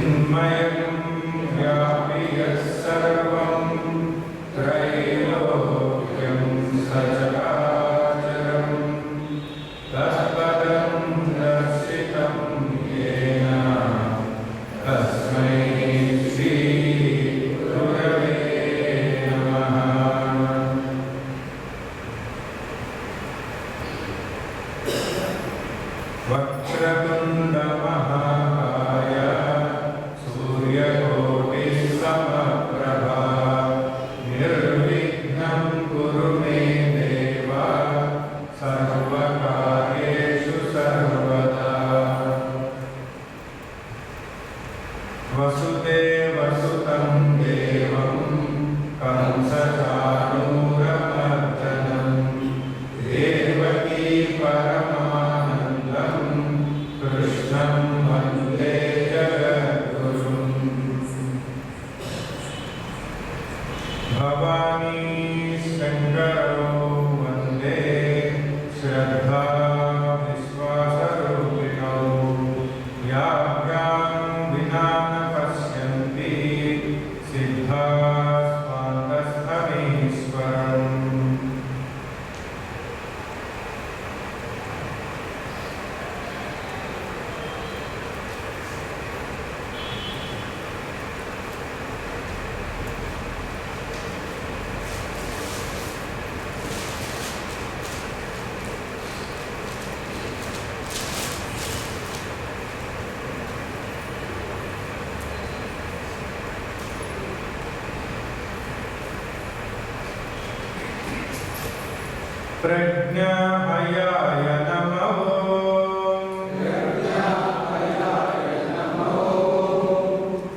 चिन्मयं व्यापि यत्सर्वं त्रैलोक्यं सचराचरं तत्पदं दर्शितं येन तस्मै श्री गुरवे नमः। वक्रतुण्ड महाकाय सूर्यकोटिः समप्रभा निर्विघ्नं कुरु मे देव सर्वकार्येषु सर्वदा। वसुदेवसुतं देवं कंसचाणूरमर्दनं देवकी परमानन्दं कृष्णं वन्दे जगद्गुरुम्। भवानी शङ्करो वन्दे श्रद्धा विश्वासरूपिणौ याभ्यां विना न पश्यन्ति सिद्धा स्वान्तस्थमीश्वरम्। प्रज्ञाहयाय नमः।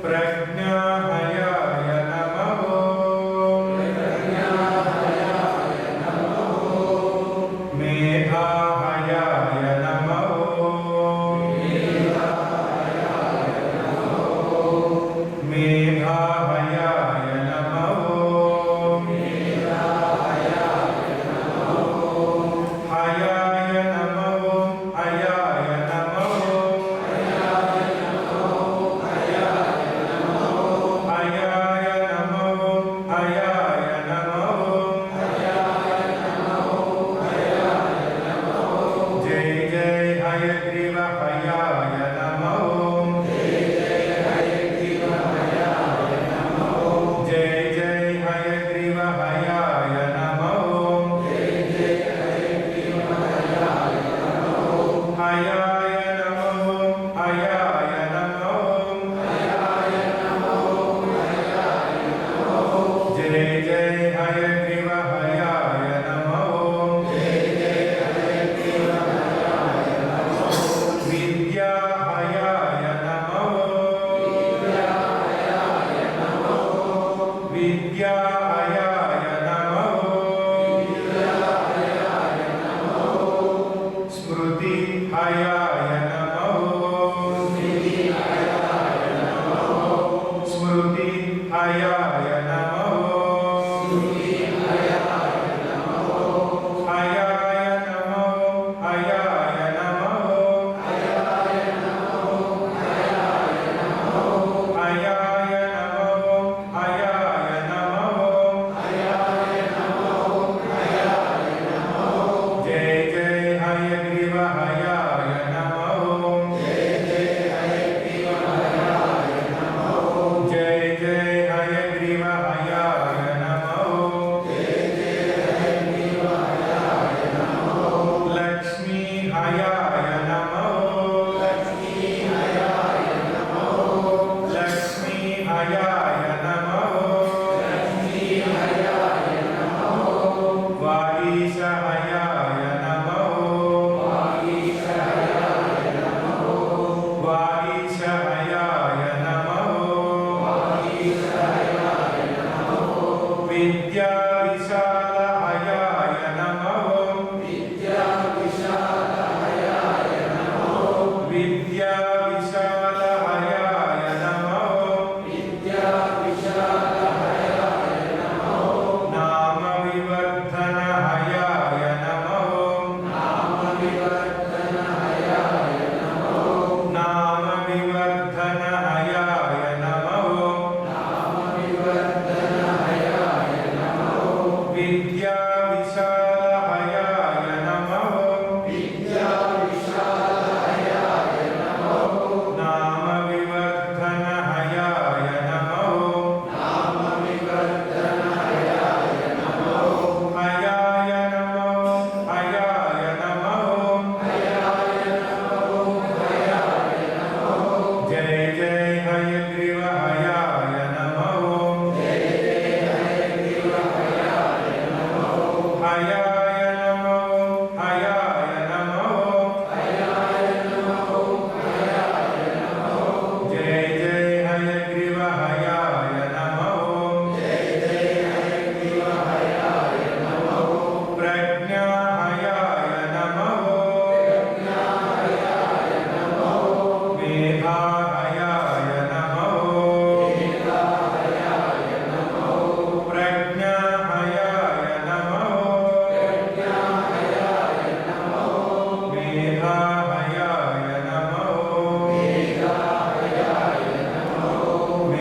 प्रज्ञाहयाय नमः। मेधाहयाय नमः। मेधाहयाय नमः। हयाय नमः।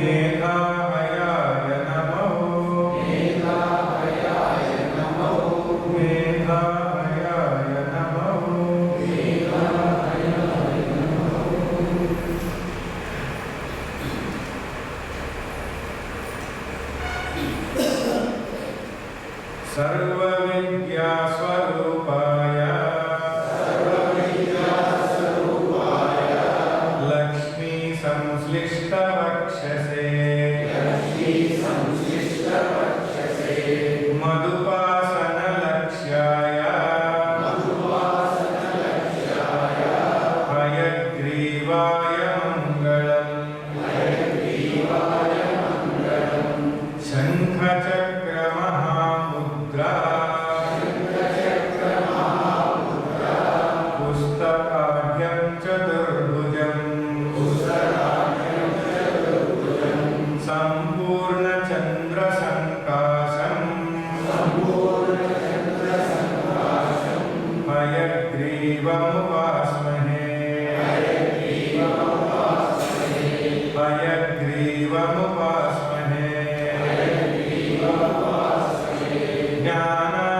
मेधाहयाय नमः मेधाहयाय नमः मेधाहयाय नमः सर्वविद्यास्वरूपाय लक्ष्मी संश्लिष्टवक्षसे मधुपासनलक्ष्याय हयग्रीवाय मङ्गलम् शङ्खचक्रमहामुद्रा पुस्तकाढ्यं चतुर्भुजम् सम्पूर्णचन्द्रसङ्काशम् हयग्रीवमुपास्महे हयग्रीवमुपास्महे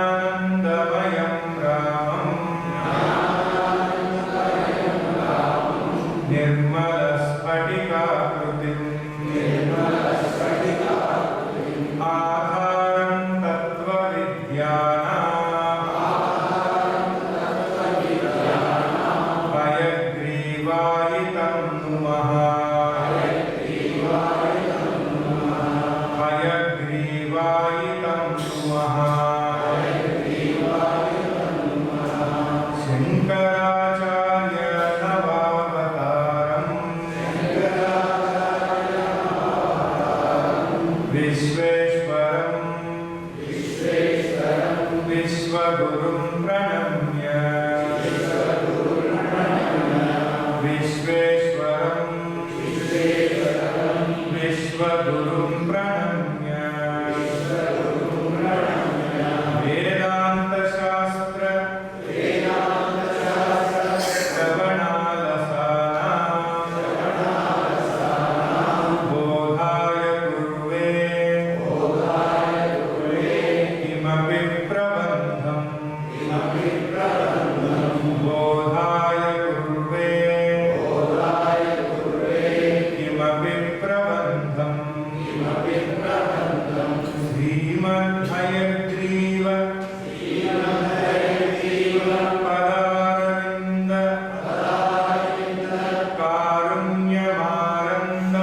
ज्ञानानन्दमयं रामम् निर्मलस्फटिकाकृतिम् आधारं तत्त्वविद्यानां हयग्रीवायितं नुमः हयग्रीवायितं नुमः शङ्कराचार्य नवावतारम् विश्वेश्वरं विश्वगुरुं प्रणम्य विश्वेश्वरं विश्वगुरुं प्रणम्य वेदान्तशास्त्र श्रवणालसानां बोधाय कुर्वे किमपि प्रबन्धम् बोधाय कुर्वे किमपि प्रबन्धम् श्रीमद्हयग्रीव पदारविन्द कारुण्यमानन्द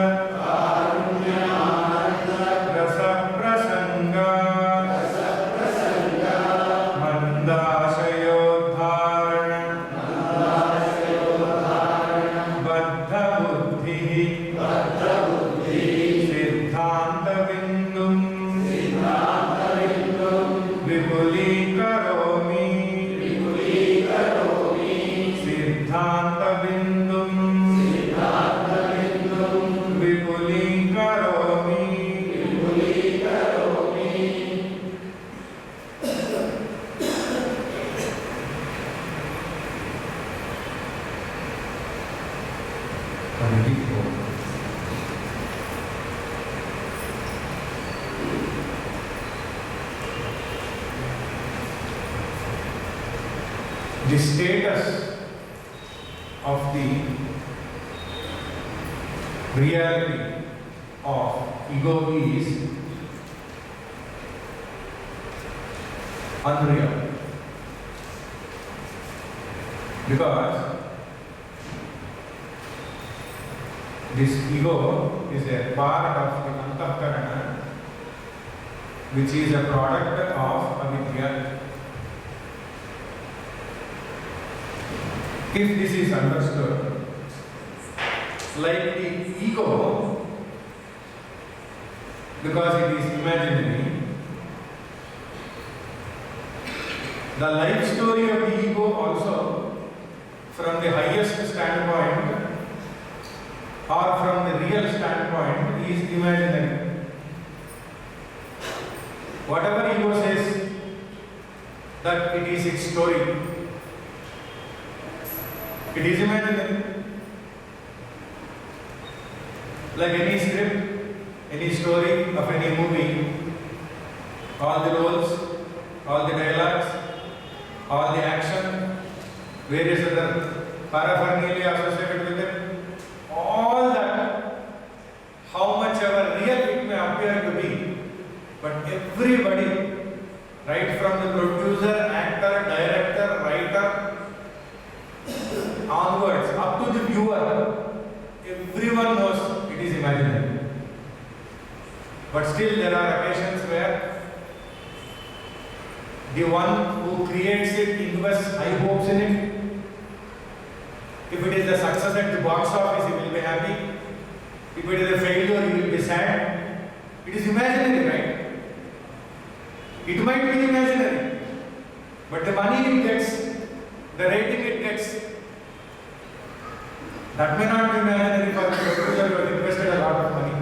रसप्रसङ्गा मन्दाशयोद्धारण बद्धबुद्धिः सिद्धान्तबिन्दुं विपुलीकरोमि सिद्धान्तबिन्दुं विपुलीकरोमि The status of the reality of ego is unreal, because this ego is a part of the Antahkarana, which is a product of avidya. If this is understood, like the ego, because it is imaginary, the life story of the ego also, from the highest standpoint or from the real standpoint, is imaginary. Whatever ego says that it is its story, it is imaginary. Like any script, any story of any movie, all the roles, all the dialogues, all the action, various other paraphernalia associated with it, all that, how much ever real it may appear to be, but everybody, right from the producer, actor, director, writer, onwards, up to the viewer, everyone knows it is imaginary. But still there are occasions where the one who creates it invests high hopes in it. If it is a success at the box office, he will be happy. If it is a failure, he will be sad. It is imaginary, right? It might be imaginary, but the money it gets, the rating it gets, that may not be imaginary for the producer who has invested a lot of money,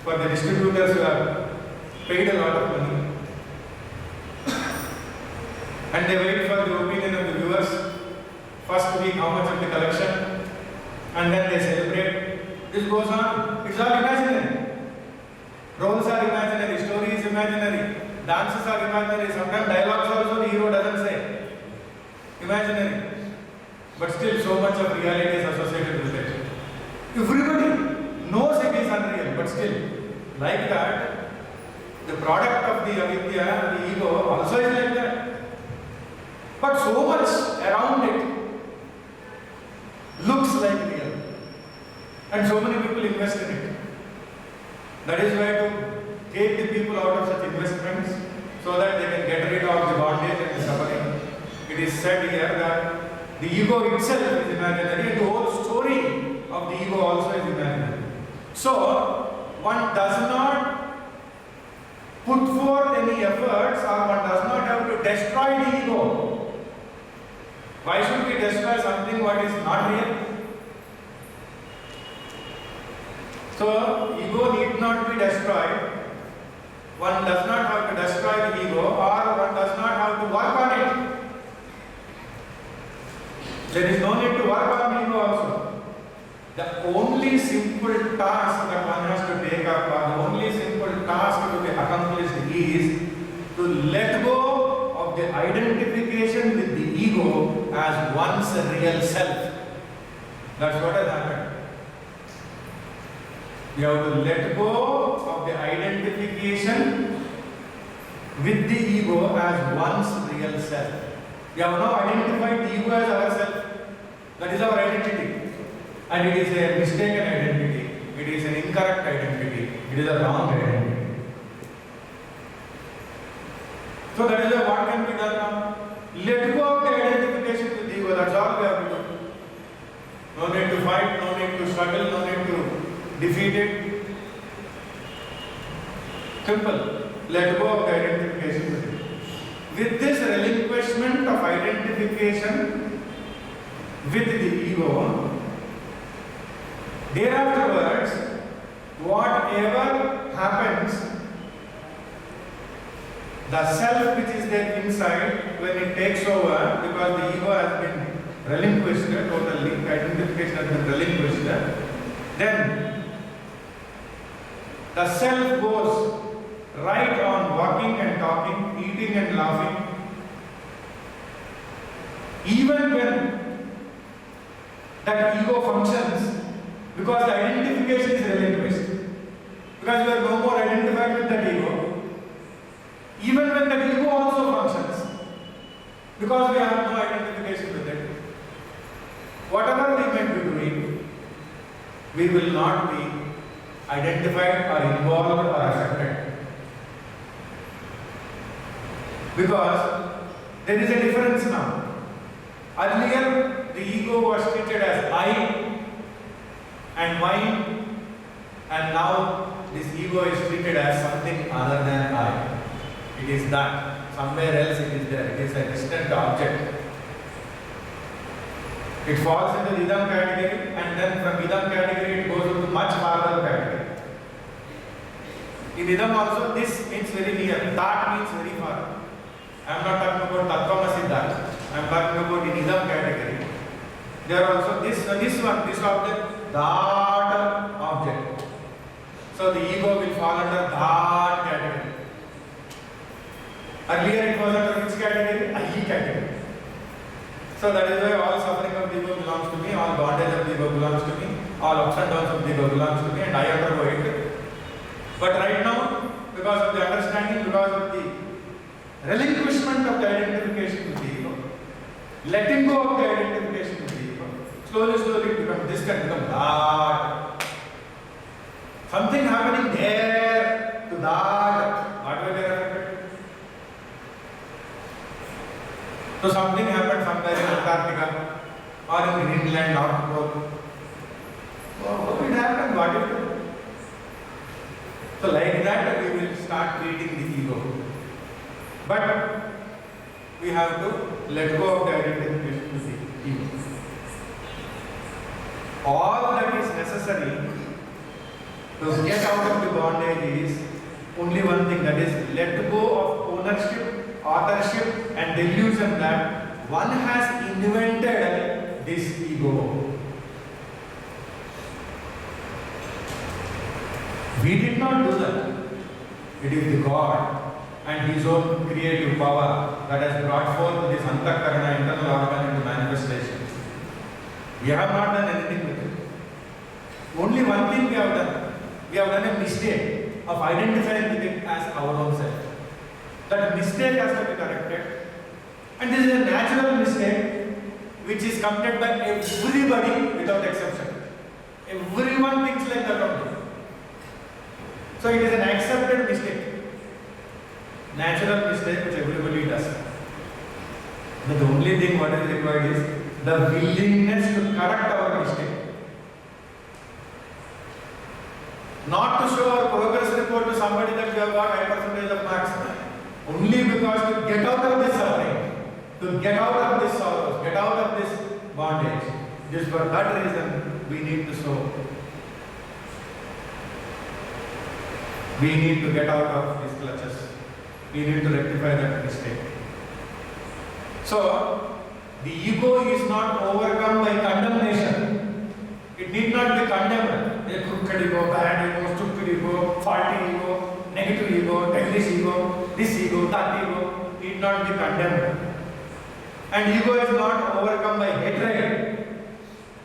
for the distributors who have paid a lot of money. And they wait for the opinion of the viewers, first week how much of the collection, and then they celebrate. This goes on, it's all imaginary. Roles are imaginary, story is imaginary, dances are imaginary, sometimes dialogues also the hero doesn't say. Imaginary. But still so much of reality is associated with it. Everybody knows it is unreal, but still, like that, the product of the avidya, the ego, also is like that. But so much around it looks like real. And so many people invest in it. That is why to take the people out of such investments so that they can get rid of the bondage and the suffering. It is said here that the ego itself is imaginary and the whole story of the ego also is imaginary. So, one does not put forth any efforts or one does not have to destroy the ego. Why should we destroy something what is not real? So, ego need not be destroyed. One does not have to destroy the ego or one does not have to work on it. There is no need to work on the ego also. The only simple task that one has to take up or the only simple task to be accomplished is to let go of the identification with the ego as one's real self. That's what has happened. You have to let go of the identification with the ego as one's real self. We have now identified the ego as ourself. That is our identity. And it is a mistaken identity. It is an incorrect identity. It is a wrong identity. So that is what can be done now. Let go of the identification with the ego. That's all we have to do. No need to fight, no need to struggle, no need to defeat it. Simple. Let go of the identification with it. With this relinquishment of identification with the ego, thereafterwards, whatever happens, the self which is there inside, when it takes over, because the ego has been relinquished totally, identification has been relinquished, then the self goes right on walking and talking, eating and laughing, even when that ego functions, because the identification is relinquished, because we are no more identified with that ego, even when that ego also functions, because we have no identification with it. Whatever we may be doing, we will not be identified or involved or affected. Because there is a difference now. Earlier, the ego was treated as I and mine, and now this ego is treated as something other than I. It is that. Somewhere else it is there. It is a distant object. It falls into the idam category, and then from idam category it goes into much farther category. In idam also, this means very near, that means very far. I am not talking about Tattvamasi that. I am talking about in idam category. There are also this one, this object, that object. So the ego will fall under that category. Earlier it was under which category? I category. So that is why all suffering of the ego belongs to me, all bondage of the ego belongs to me, all ups and downs of the ego belongs to me, and I undergo it. But right now, because of the understanding, because of the relinquishment of the identification with the ego, letting go of the identification with the ego, slowly become this can become that. Something happening there to that. What will be affected? So something happened somewhere in Antarctica or in Greenland, North Pole. What will happen? What will happen? So like that we will start treating the ego. But we have to let go of the identification with the ego. All that is necessary to get out of the bondage is only one thing, that is let go of ownership, authorship and delusion that one has invented this ego. We did not do that. It is the God and His own creative power that has brought forth this Antakarana, internal organ, into manifestation. We have not done anything with it. Only one thing we have done. We have done a mistake of identifying it as our own self. That mistake has to be corrected. And this is a natural mistake which is committed by everybody without exception. Everyone thinks like that only. So it is an accepted mistake. Natural mistake which everybody does. But the only thing what is required is the willingness to correct our mistake. Not to show our progress report to somebody that we have got high percentage of marks. Only because to get out of this suffering, to get out of this sorrows, get out of this bondage. Just for that reason we need to show. We need to get out of these clutches. We need to rectify that mistake. So, the ego is not overcome by condemnation. It need not be condemned. A crooked ego, bad ego, stupid ego, faulty ego, negative ego, devilish ego, this ego, that ego, need not be condemned. And ego is not overcome by hatred.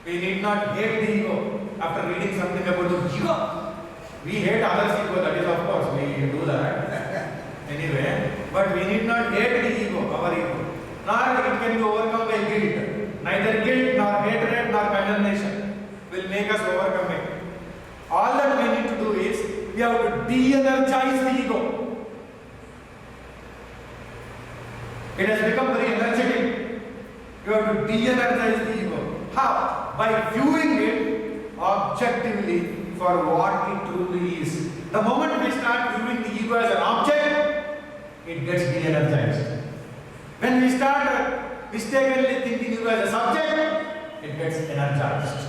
We need not hate the ego after reading something about the ego. We hate others' ego, that is of course, we do that. Anyway, but we need not hate the ego, our ego. Nor it can be overcome by guilt. Neither guilt, nor hatred, nor condemnation will make us overcome it. All that we need to do is, we have to de-energize the ego. It has become very energetic. You have to de-energize the ego. How? By viewing it objectively for what it truly is. The moment we start viewing the ego as an object, it gets de-energized. When we start mistakenly thinking ego as a subject, it gets energized.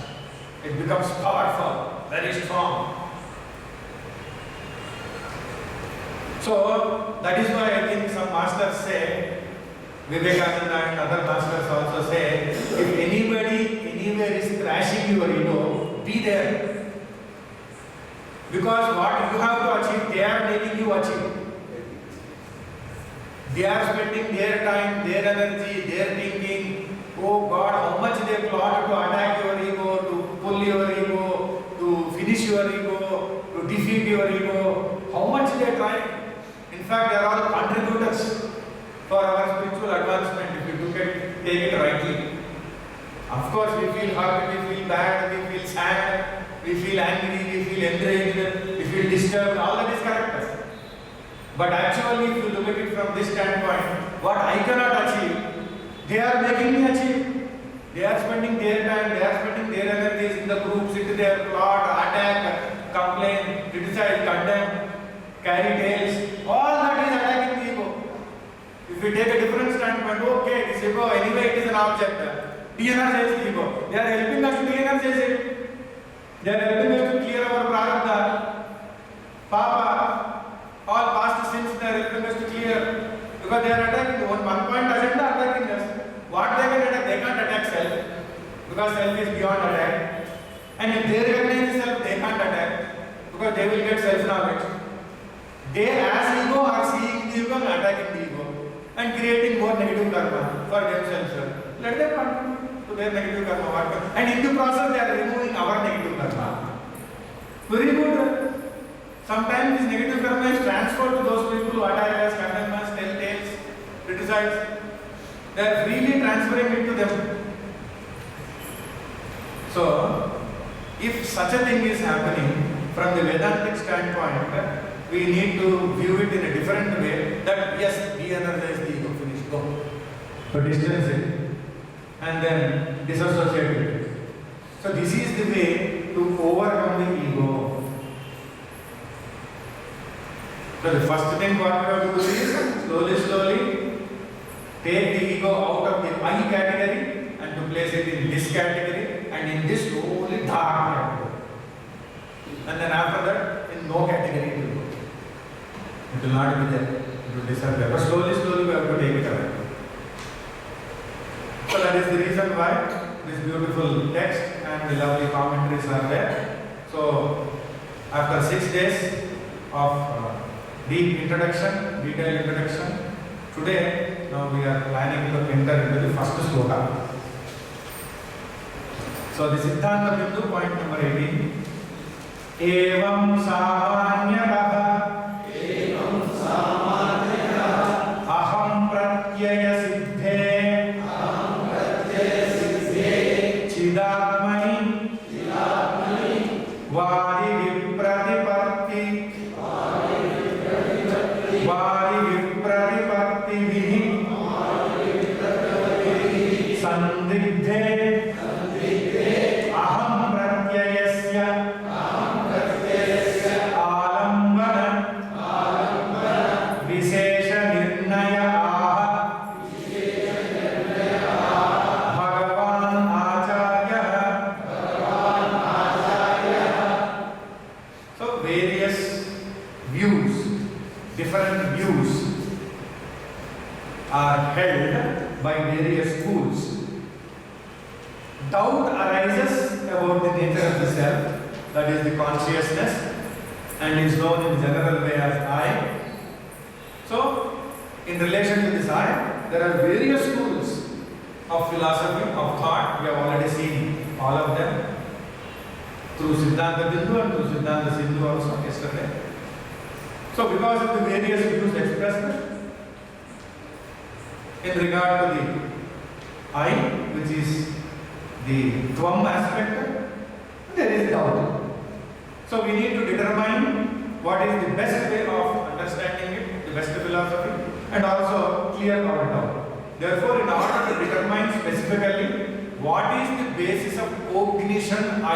It becomes powerful, very strong. So that is why I think some masters say, Vivekananda and other masters also say, if anybody anywhere is crashing your ego, be there. Because what you have to achieve, they are making you achieve. They are spending their time, their energy, their thinking. Oh God, how much they plot to attack your ego, to pull your ego, to finish your ego, to defeat your ego. How much they try. In fact, they are all contributors for our spiritual advancement if we take it rightly. Of course, we feel happy, we feel bad, we feel sad, we feel angry, we feel enraged, we feel disturbed, all that is correct. But actually, if you look at it from this standpoint, what I cannot achieve, they are making me achieve. They are spending their time, they are spending their energies in the groups, into their plot, attack, complain, criticize, condemn, carry tales. All that is attacking the ego. If we take a different standpoint, okay, this ego, anyway, it is an object. De-energize the ego. They are helping us to de-energize it. They are helping us to clear our prarabdha. Papa, all past sins they are helping us to clear. Because they are attacking one point agenda, attacking us. What they can attack? They can't attack self. Because self is beyond attack. And if they recognize self, they can't attack. because they will get self-knowledge. They as ego are seeing the ego and attacking the ego and creating more negative karma for themselves. Let them contribute to their negative karma. And in the process they are removing our negative karma. Very good. Sometimes this negative karma is transferred to those people who attack us, condemn us, tell tales, criticize. They are freely transferring it to them. So, if such a thing is happening from the Vedantic standpoint, we need to view it in a different way that yes, de-energize the ego, finish, go. So distance it and then disassociate it. So this is the way to overcome the ego. So the first thing what we have to do is slowly take the ego out of the I category and to place it in this category and in this slowly dark category. And then after that in no category it will go. It will not be there. It will disappear. But slowly we have to take it away. So that is the reason why this beautiful text and the lovely commentaries are there. So after 6 days of deep introduction, detailed introduction, today now we are planning to enter into the first sloka. So the Siddhanta Bindu, point number 18. Evam samanyatah aham pratyaya siddhe chidatmani vadi vipratipartibhihi sandigdhe aham pratyayasya held by various schools. Doubt arises about the nature of the self, that is the consciousness, and is known in general way as I. So, in relation to this I, there are various schools of philosophy, of thought. We have already seen all of them through Siddhanta Bindu and through Siddhanta Sindhu also yesterday. So, because of the various views expressed, in regard to the I, which is the Tvam aspect, there is doubt. So we need to determine what is the best way of understanding it, the best philosophy, and also clear our doubt. Therefore, in order to determine specifically what is the basis of cognition I,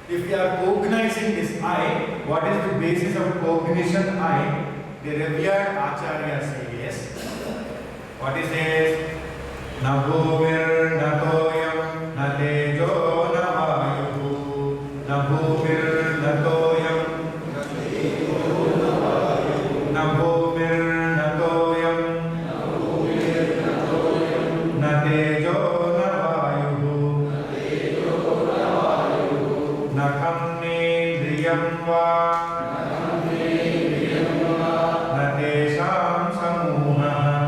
if we are cognizing this I, what is the basis of cognition I? The revered Acharya says, what he says, na bhumir na toyam na tejo na vayuhu, na bhumir na toyam na bhumir na toyam na tejo na vayuhu na kham nendriyam va na tesham samuha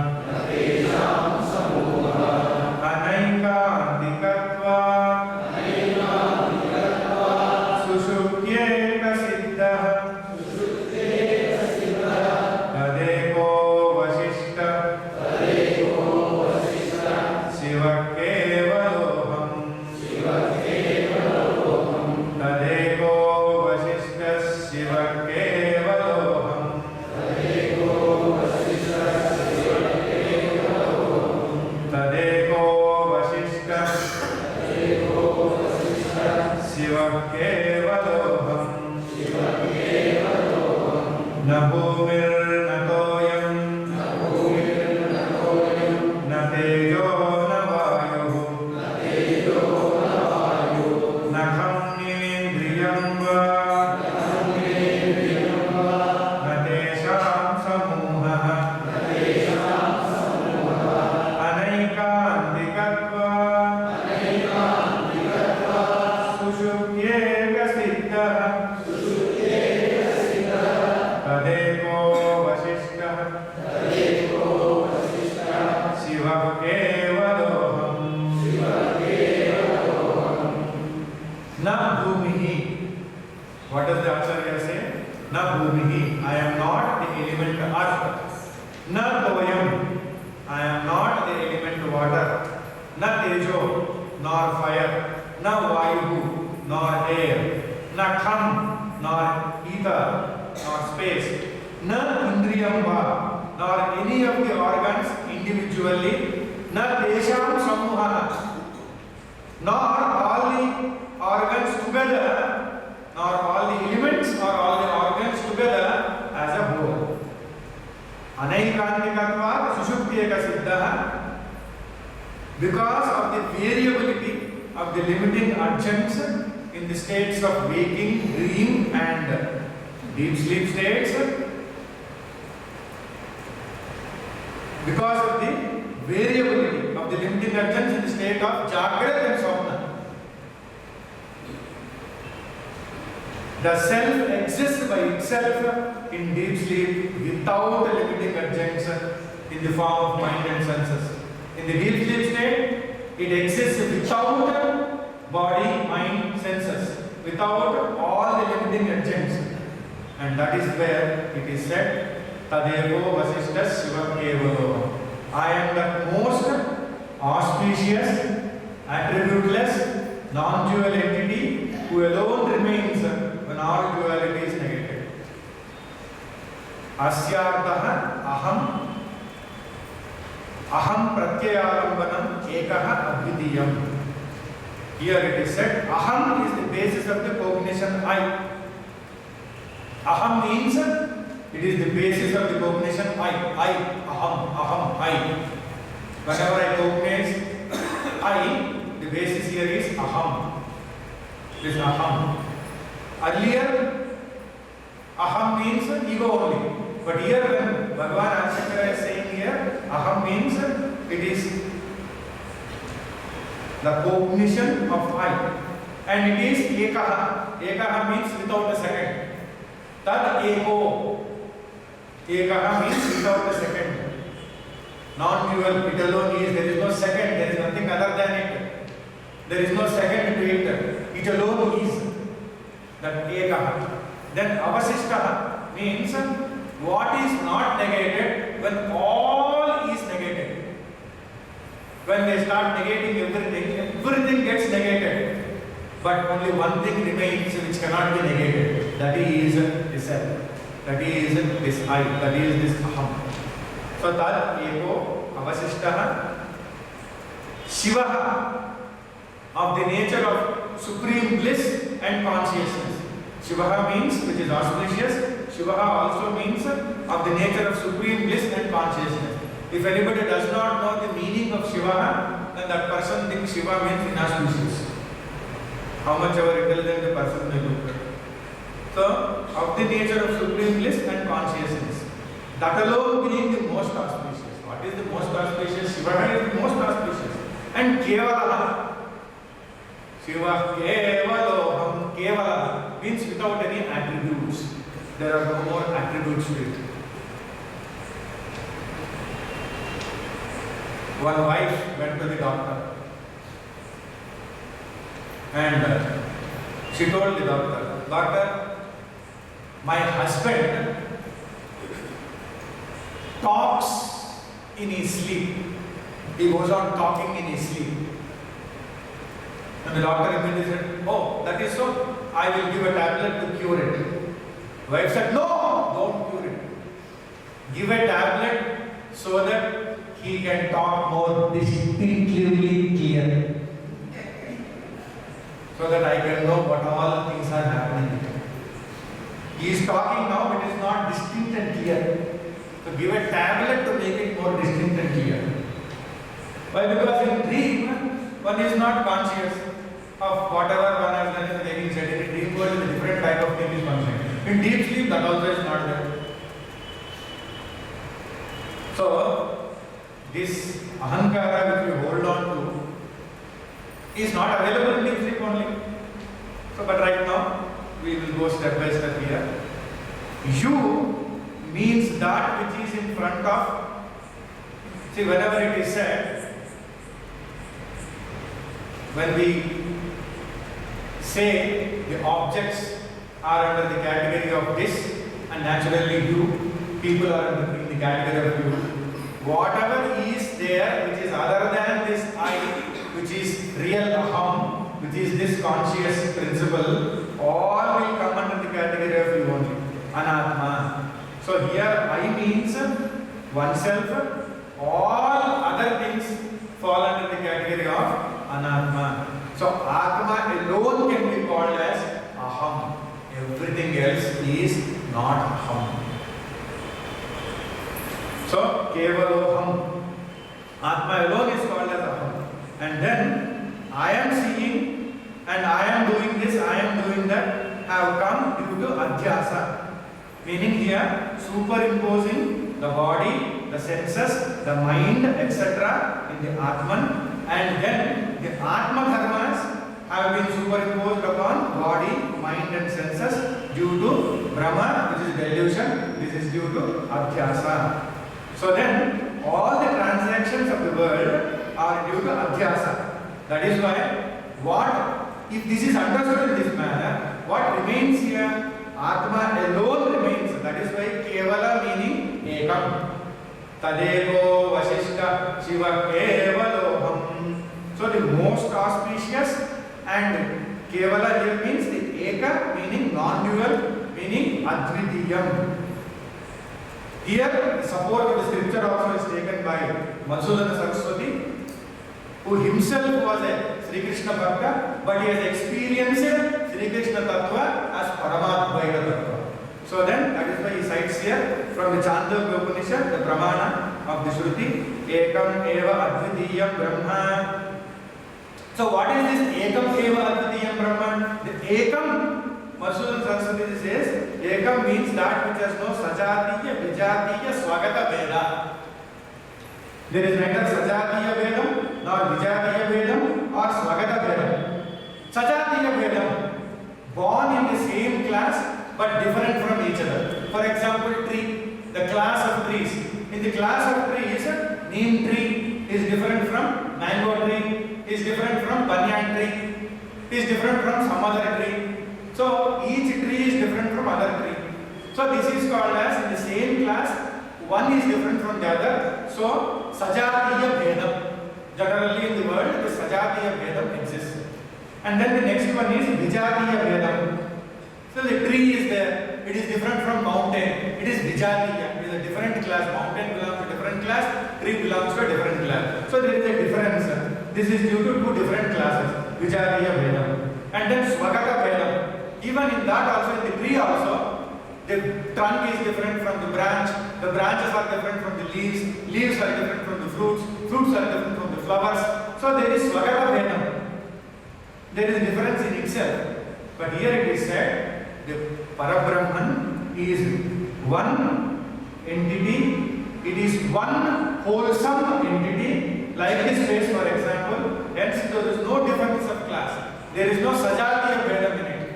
Sushuptyeka siddha bhumihi, I am not the element earth. Na toyam, I am not the element water. Na tejo, nor fire. Na vayu, nor air. Na kham, nor ether, nor space. Na indriyam va, nor any of the organs individually. Na desham samuha, nor all the organs together, nor all the elements or all the organs together as a whole. Anaikantikatvat sushuptiyeka siddha, because of the variability of the limiting agents in the states of waking, dream and deep sleep states, because of the variability of the limiting agents in the state of Jagrat and Swapna. The self exists by itself in deep sleep without limiting agents in the form of mind and senses. In the deep sleep state, it exists without body, mind, senses, without all the limiting agents. And that is where it is said, Tadevo Vasishtas Shiva Kevalo. I am the most auspicious, attributeless, non-dual entity who alone remains when all duality is negated. Asyartah aham, aham pratyayalambanam ekaha advidiyam. Here it is said, aham is the basis of the cognition I. Aham means it is the basis of the cognition I, aham, I. Whenever I cognize I, the basis here is aham. This is aham. Earlier, aham means ego only. But here when Bhagavan Adi is saying here, aham means it is the cognition of I. And it is ekaha. Ekaha means without a second. Tad ego. Ekaha means without a second. Non-dual, it alone is, there is no second, there is nothing other than it. There is no second to it. It alone is. That ekaha. Then avasishtaha means what is not negated when all is negated. When they start negating everything gets negated. But only one thing remains which cannot be negated. That is the self. That is this I. That is this aham. So that ego avasishtaha Shivaha, of the nature of supreme bliss and consciousness. Shivaha means which is auspicious. Shivaha also means of the nature of supreme bliss and consciousness. If anybody does not know the meaning of Shivaha, then that person thinks Shiva means inauspicious. How much ever intelligent the person may look. So, of the nature of supreme bliss and consciousness. That alone being the most auspicious. What is the most auspicious? Shivaha is the most auspicious. And Kevala. Shiva Kevaloham. Kevala means without any attributes. There are no more attributes to it. One wife went to the doctor and she told the doctor, "Doctor, my husband talks in his sleep. He goes on talking in his sleep." And the doctor immediately said, "Oh, that is so. I will give a tablet to cure it." The wife said, "No, don't cure it. Give a tablet so that he can talk more distinctly clear. So that I can know what all things are happening. He is talking now, it is not distinct and clear. So give a tablet to make it more distinct and clear." Why? Because in dream, one is not conscious of whatever one has done in the waking state. In dream world, a different type of thing is functioning. In deep sleep, that also is not there. So, this ahankara which we hold on to is not available in deep sleep only. So, but right now, we will go step by step here. You means that which is in front of. See, whenever it is said, when we say the objects are under the category of this, and naturally you people are in the category of you. Whatever is there which is other than this I, which is real aham, which is this conscious principle, all will come under the category of you only. Anatma. So here I means oneself, all other things fall under the category of anatma. So atma alone can be called as aham. Everything else is not aham. So kevaloham. Atma alone is called as aham. And then I am seeing and I am doing this, I am doing that have come due to adhyasa. Meaning here superimposing the body, the senses, the mind, etc. in the Atman, and then the Atma dharmas have been superimposed upon body, mind and senses due to Brahma, which is delusion. This is due to Adhyasa. So then all the transactions of the world are due to Adhyasa. That is why if this is understood in this manner, what remains here? Atma alone remains. That is why Kevala meaning Ekam. Tadeko Vasishta Shiva Kevaloham. So the most auspicious, and Kevala here means the Eka meaning non-dual, meaning Advitiyam. Here the support of the scripture also is taken by Madhusudana Saraswati, who himself was a Sri Krishna Bhakta, but he has experienced Sri Krishna Tattva as Paramadvaita Tattva. So then, that is why he cites here from the Chandogya Upanishad, the Pramana of the Shruti, Ekam Eva Advitiyam Brahma. So what is this Ekam Eva Advitiyam Brahma? The Ekam, Madhusudana Saraswati says, Ekam means that which has no Sajatiya, Vijatiya, Swagata Veda. There is neither Sajatiya Vedam, nor Vijatiya Vedam, or Swagata Vedam. Sajatiya Vedam, born in the same class but different from each other. For example, tree, the class of trees. In the class of trees, neem tree is different from mango tree, is different from banyan tree, is different from some other tree. So each tree is different from other tree. So this is called as in the same class, one is different from the other. So Sajatiya Vedam. Generally in the world, the Sajatiya Vedam exists. And then the next one is Vijatiya Vedam. So the tree is there, it is different from mountain, it is Vijatiya, it is a different class, mountain belongs to a different class, tree belongs to a different class. So there is a difference. This is due to two different classes, Vijatiya Vedam. And then Swagata Vedam. Even in that also, in the tree also, the trunk is different from the branches are different from the leaves are different from the fruits are different from the flowers. So there is Swagata Vedam. There is a difference in itself. But here it is said, the Parabrahman is one entity, it is one wholesome entity, like this space for example, hence there is no difference of class, there is no Sajatiya Vedam in it.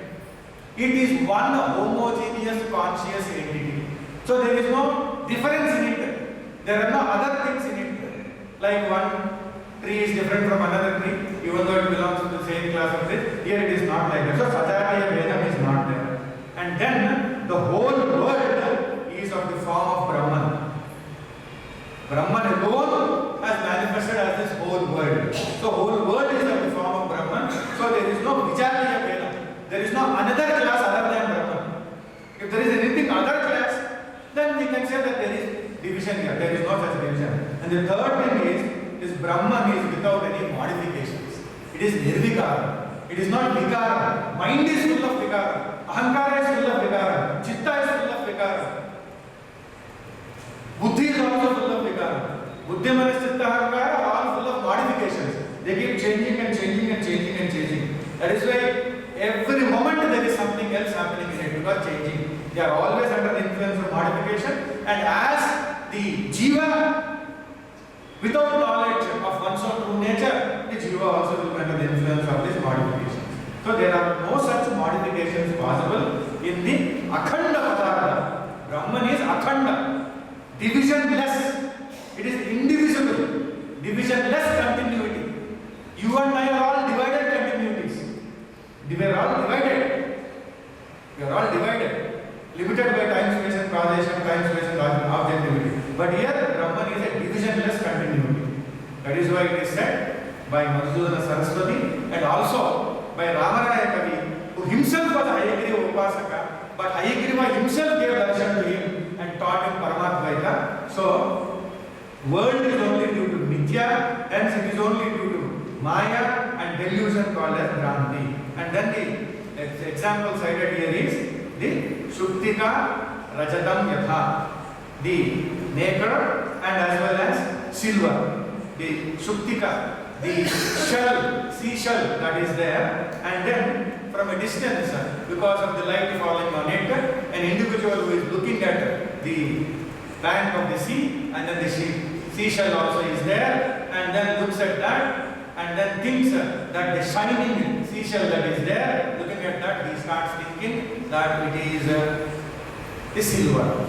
It is one homogeneous conscious entity. So there is no difference in it, there are no other things in it, like one tree is different from another tree, even though it belongs to the same class of this. Here it is not like that. So Sajatiya Vedam is not there. And then the whole world is of the form of Brahman. Brahman alone has manifested as this whole world. So whole world is of the form of Brahman. So there is no Vijatiya Vedam. There is no another class other than Brahman. If there is anything other class, then we can say that there is division here. There is no such division. And the third thing is, this Brahman is without any modifications. It is nirvikara. It is not vikara. Mind is full of vikara. Ahankara is full of vikara. Chitta is full of vikara. Buddhi is also full of vikara. Buddhi, manas, chitta, ahankara are all full of modifications. They keep changing and changing and changing and changing. That is why every moment there is something else happening in it because changing. They are always under the influence of modification. And as the jiva, without knowledge of one's own true nature, the jiva also will be under the influence of these modifications. So there are no such modifications possible in the Akhanda Padartha. Brahman is Akhanda, divisionless. It is indivisible, divisionless continuity. You and I are all divided continuities. We are all divided. We are all divided, limited by time, space But here Brahman is a divisionless continuity. That is why it is said by Madhusudana Saraswati and also by Ramaraya Kavi, who himself was Hayagriva Upasaka, but Hayagriva himself gave darshan to him and taught him Paramadvaita. So, world is only due to Mithya, hence it is only due to Maya and delusion called as Bhranti. And then the example cited here is the Shuktika Rajatam Yatha, the nacre and as well as silver. The Shuktika, the shell, seashell that is there, and then from a distance, because of the light falling on it, an individual who is looking at the bank of the sea, and then the seashell also is there, and then looks at that, and then thinks that the shining seashell that is there, looking at that, he starts thinking that it is the silver.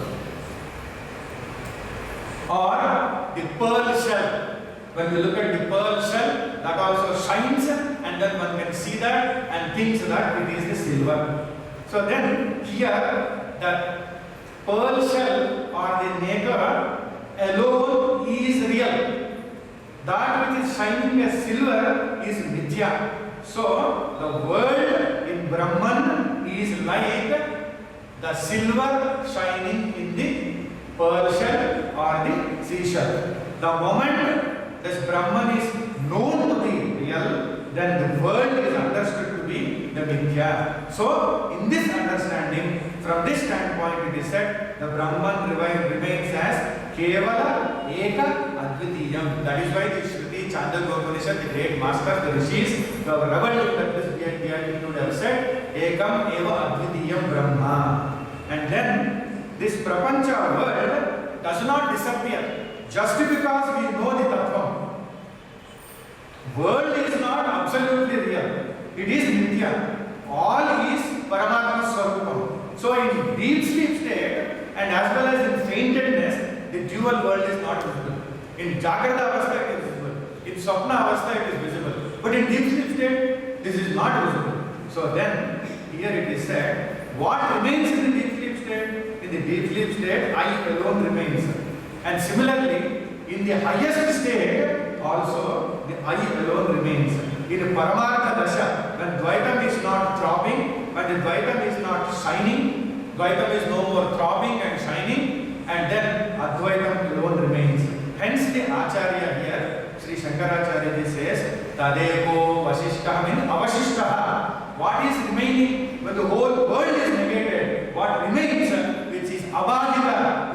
Or the pearl shell. When we look at the pearl shell, that also shines, and then one can see that and thinks that it is the silver. So then here, the pearl shell or the nacre alone is real. That which is shining as silver is mithya. So the world in Brahman is like the silver shining in the pearl shell or the seashell. The moment this Brahman is known to be real, then the world is understood to be the mithya. So, in this understanding, from this standpoint, it is said the Brahman remains as Kevala Eka Advitiyam. That is why the Shruti Chandogya Upanishad, the great masters, the rishis, who have reveled that this beatitude have said Ekam Eva Advitiyam Brahma. And then this Prapancha world does not disappear just because we know the Tattvam. World is not absolutely real. It is mithya. All is Paramatma Swarupam. So in deep sleep state and as well as in faintedness, the dual world is not visible. In Jagrata Avastha it is visible. In Swapna Avastha it is visible. But in deep sleep state, this is not visible. So then, here it is said, what remains in the deep sleep state? In the deep sleep state, I alone remains. And similarly, in the highest state, also the I alone remains. In Paramartha Dasha, when Dvaitam is not throbbing, when the Dvaitam is not shining, Dvaitam is no more throbbing and shining, and then Advaitam alone remains. Hence the Acharya here, Sri Shankaracharya says, Tadeko Vasishtaha means Avashishtaha. What is remaining when the whole world is negated? What remains, which is Abhajita,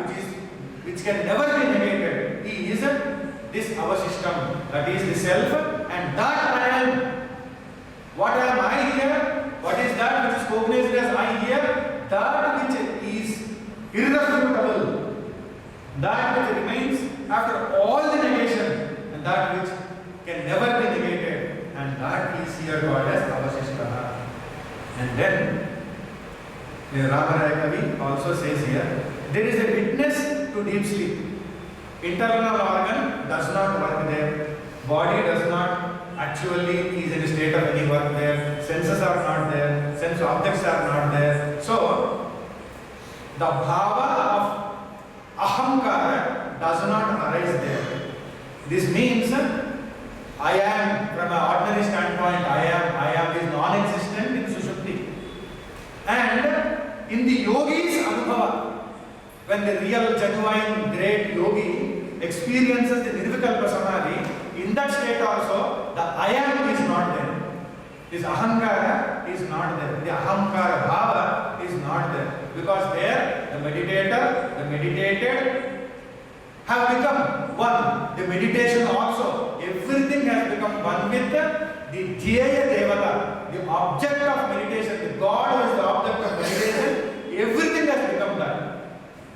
which can never be negated, is this avashishtam, that is the self, and that I am. What am I here? What is that which is cognized as I here? That which is irrefutable, that which remains after all the negation, and that which can never be negated, and that is here called as avashishtaha. And then Ramaraya Kavi also says here, there is a witness to deep sleep. Internal organ does not work there. Body does not actually is in a state of any work there. Senses are not there. Sense objects are not there. So, the bhava of ahamkara does not arise there. This means, I am, from an ordinary standpoint, I am is non-existent in Sushupti. And in the yogi's anubhava, when the real, genuine, great yogi experiences the Nirvikalpa Samadhi, in that state also, the I am is not there. This ahankara is not there. The ahankara bhava is not there. Because there, the meditator, the meditated have become one. The meditation also, everything has become one with the Dhyaya Devata, the object of meditation, the God who is the object of meditation, everything has become that.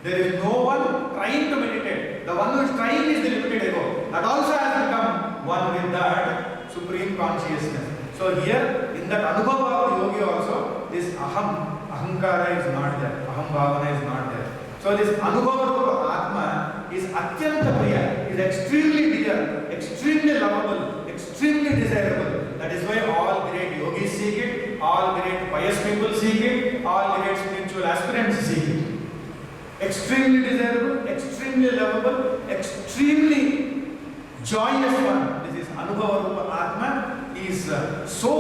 There is no one trying to meditate. The one who is trying is the limited ego. That also has become one with that supreme consciousness. So here, in that anubhava of the yogi also, this ahankara is not there. Aham bhavana is not there. So this anubhava of Atma is atyanta priya, is extremely dear, extremely lovable, extremely desirable. That is why all great yogis seek it, all great pious people seek it, all great spiritual aspirants seek it. extremely desirable, extremely lovable, extremely joyous one. This is Anubhava Rupa Atma. He is so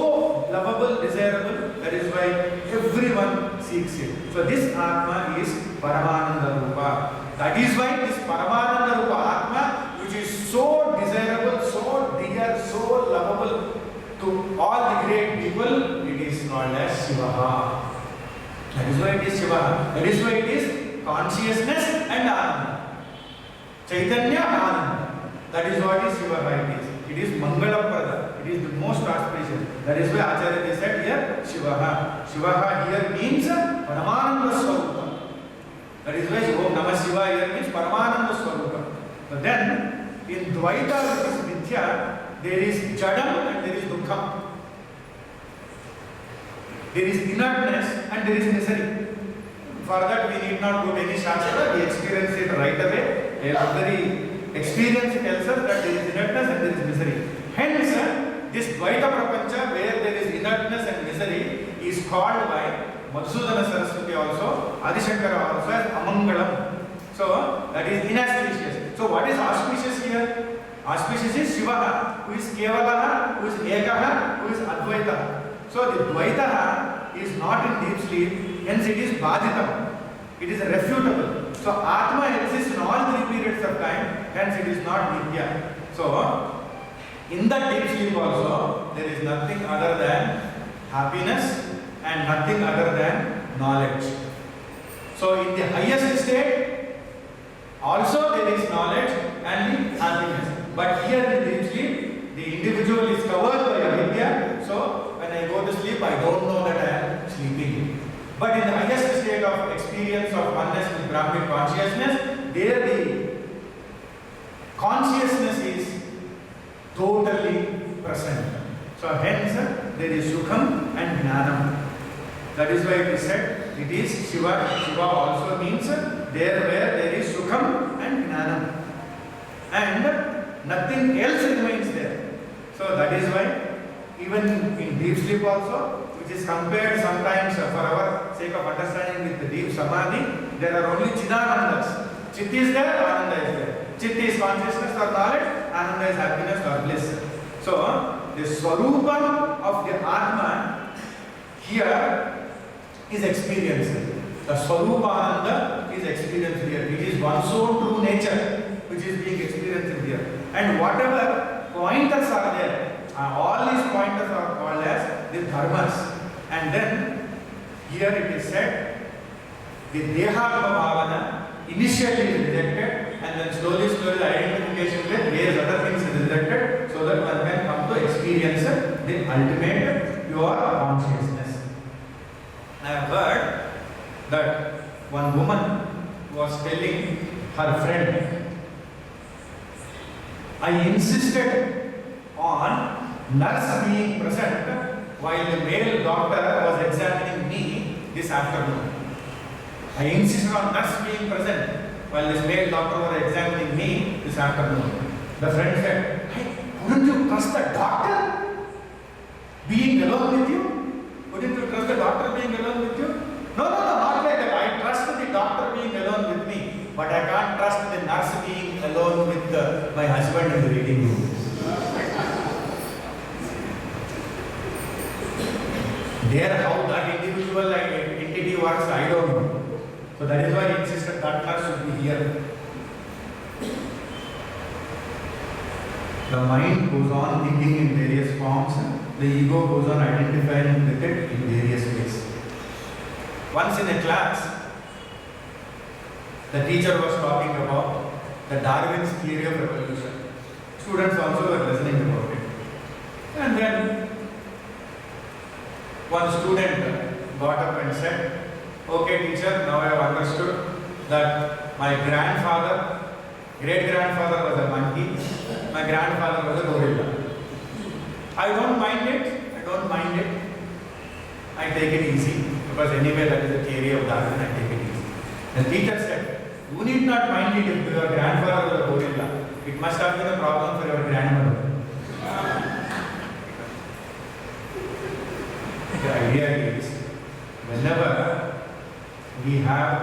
lovable, desirable, that is why everyone seeks it. So this Atma is Paramananda Rupa. That is why this Paramananda Rupa Atma, which is so desirable, so dear, so lovable to all the great people, it is called as Shiva. That is why it is Shiva. That is why it is consciousness and Ananda. Chaitanya Ananda. That is what is Shiva it is. It is Mangalaprada. It is the most auspicious. That is why Acharya said here Shiva. Shiva here means Paramananda Swarupa. That is why Om Namah Shiva here means Paramananda Swarupa. But then in Dvaita, which is Mithya, there is Jadam and there is Dukkham. There is inertness and there is misery. For that we need not go to any Shastra, we experience it right away. Every experience tells us that there is inertness and there is misery. Hence, this Dvaita Prapancha where there is inertness and misery is called by Madhusudana Saraswati also, Adi Shankara also as Amangalam. So that is inauspicious. So what is auspicious here? Auspicious is Shiva, who is Kevala, who is Ekaha, who is Advaita. So the Dvaita is not in deep sleep, hence it is Bhajitam. It is refutable. So Atma exists in all three periods of time, hence it is not Nitya. So in that deep sleep also, there is nothing other than happiness and nothing other than knowledge. So in the highest state, also there is knowledge and the happiness. But here in deep sleep, the individual is covered by avidya. So when I go to sleep, I don't know that I am sleeping. But in the highest state of experience of oneness with Brahmic consciousness, there the consciousness is totally present. So hence there is Sukham and Jnanam. That is why it is said it is Shiva. Shiva also means there where there is Sukham and Jnanam. And nothing else remains there. So that is why even in deep sleep also, which is compared sometimes for our sake of understanding with the deep samadhi, there are only Chidanandas. Chit is there, Ananda is there. Chit is consciousness or knowledge, Ananda is happiness or bliss. So the Swarupa of the Atma here is experienced. The Swarupananda is experienced here. It is one's own true nature which is being experienced here. And whatever pointers are there, all these pointers are called as the dharmas. And then here it is said the Dehatma Bhavana initially is rejected and then slowly the identification with various other things is rejected so that one can come to experience the ultimate pure consciousness. I have heard that one woman was telling her friend, I insisted on nurse being present while the male doctor was examining me this afternoon. I insisted on nurse being present while this male doctor was examining me this afternoon. The friend said, hey, wouldn't you trust the doctor being alone with you? Wouldn't you trust the doctor being alone with you? No, not like that. I trust the doctor being alone with me, but I can't trust the nurse being alone with my husband in the reading room. There, how that individual entity works, I don't know. So that is why I insisted that nurse should be here. The mind goes on thinking in various forms, the ego goes on identifying with it in various ways. Once in a class, the teacher was talking about the Darwin's theory of evolution. Students also were listening about it. And then one student got up and said, okay teacher, now I have understood that my great-grandfather was a monkey, my grandfather was a gorilla. I don't mind it, I take it easy, because anyway that is the theory of Darwin, I take it easy. The teacher said, you need not mind it if your grandfather was a gorilla, it must have been a problem for your grandmother. The idea is, whenever we have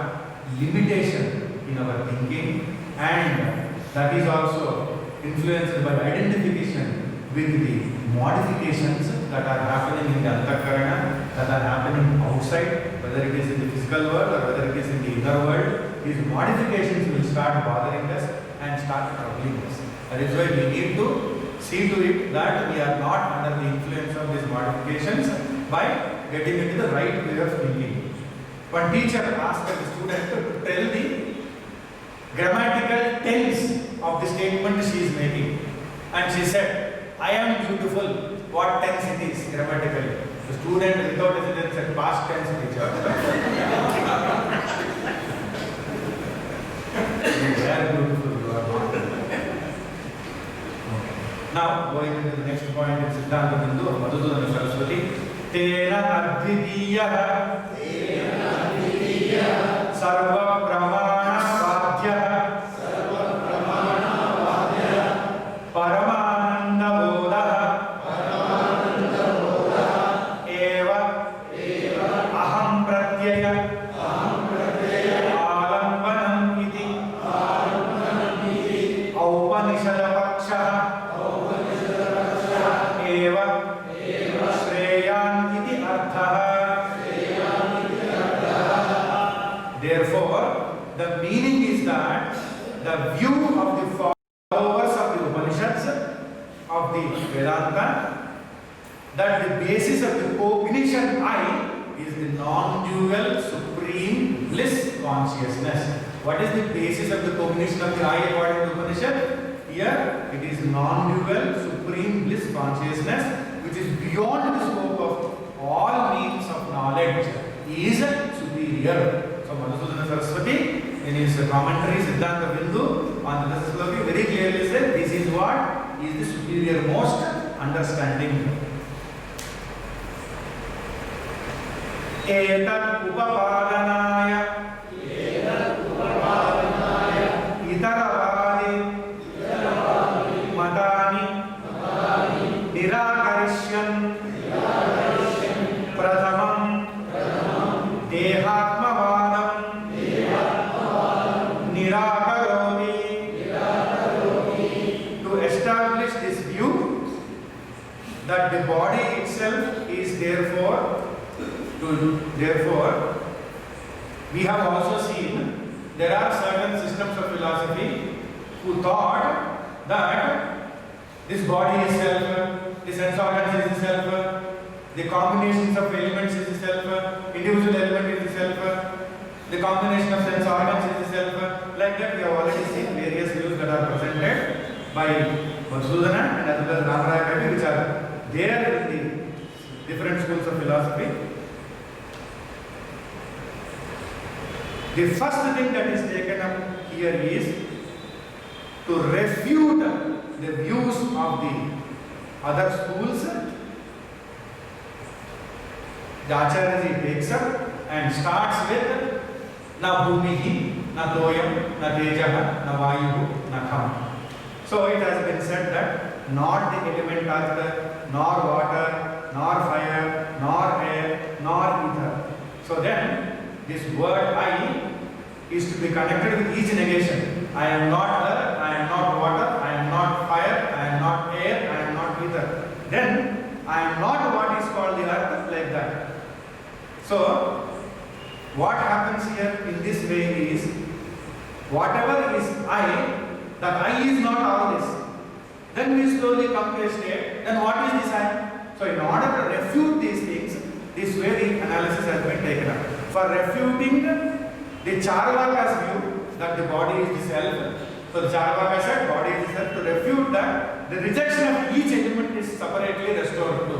limitation in our thinking, and that is also influenced by identification with the modifications that are happening in the Antakarana, that are happening outside, whether it is in the physical world or whether it is in the inner world. These modifications will start bothering us and start troubling us. That is why we need to see to it that we are not under the influence of these modifications by getting into the right way of thinking. One teacher asked the student to tell the grammatical tense of the statement she is making, and she said, "I am beautiful." What tense it is grammatically? The student without hesitation said, "Past tense, teacher." You are beautiful, you are not. Now, going into the next point in Siddhanta Bindu, Madhusudana Saraswati. Tena advitiyah sarva pramana vadhyah paramananda bodhah eva aham pratyaya alambanam iti aupanishada pakshah eva shreyan iti arthah. Therefore, the meaning is that the view of the followers of the Upanishads, of the Vedanta, that the basis of the cognition I is the non-dual supreme bliss consciousness. What is the basis of the cognition of the I according to the Upanishad? Here it is non-dual supreme bliss consciousness, which is beyond the scope of all means of knowledge, is superior. So Madhusudana Saraswati in his commentary Siddhanta Bindu on the Dasasloki very clearly said this is what is the superior most understanding. Etat upapadanaya itaravadi matani nirakarishyam pradhamam dehatmavadam nirakaroti. To establish this view that the body itself is therefore we have also seen there are certain systems of philosophy who thought that this body is self, the sense organs is the self, the combinations of elements is the self, individual element is the self, the combination of sense organs is the self. Like that we have already seen various views that are presented by Madhusudana and as well as Ramaraya Kavi, which are there in the different schools of philosophy. The first thing that is taken up here is to refute the views of the other schools. The Acharya takes up and starts with na bhumihi, na toyam, na tejaha, na vayu, na kham. So it has been said that not the element earth, nor water, nor fire, nor air, nor ether. So then this word I is to be connected with each negation. I am not earth, I am not water, I am not fire, I am not air, I am not ether. Then I am not what is called the earth, like that. So what happens here in this way is whatever is I, that I is not all this. Then we slowly come to a state, then what is this I? So in order to refute these things, this way the analysis has been taken up. For refuting the Charvaka's view that the body is the self, so the Charvaka said body is the self. To refute that, the rejection of each element is separately restored to.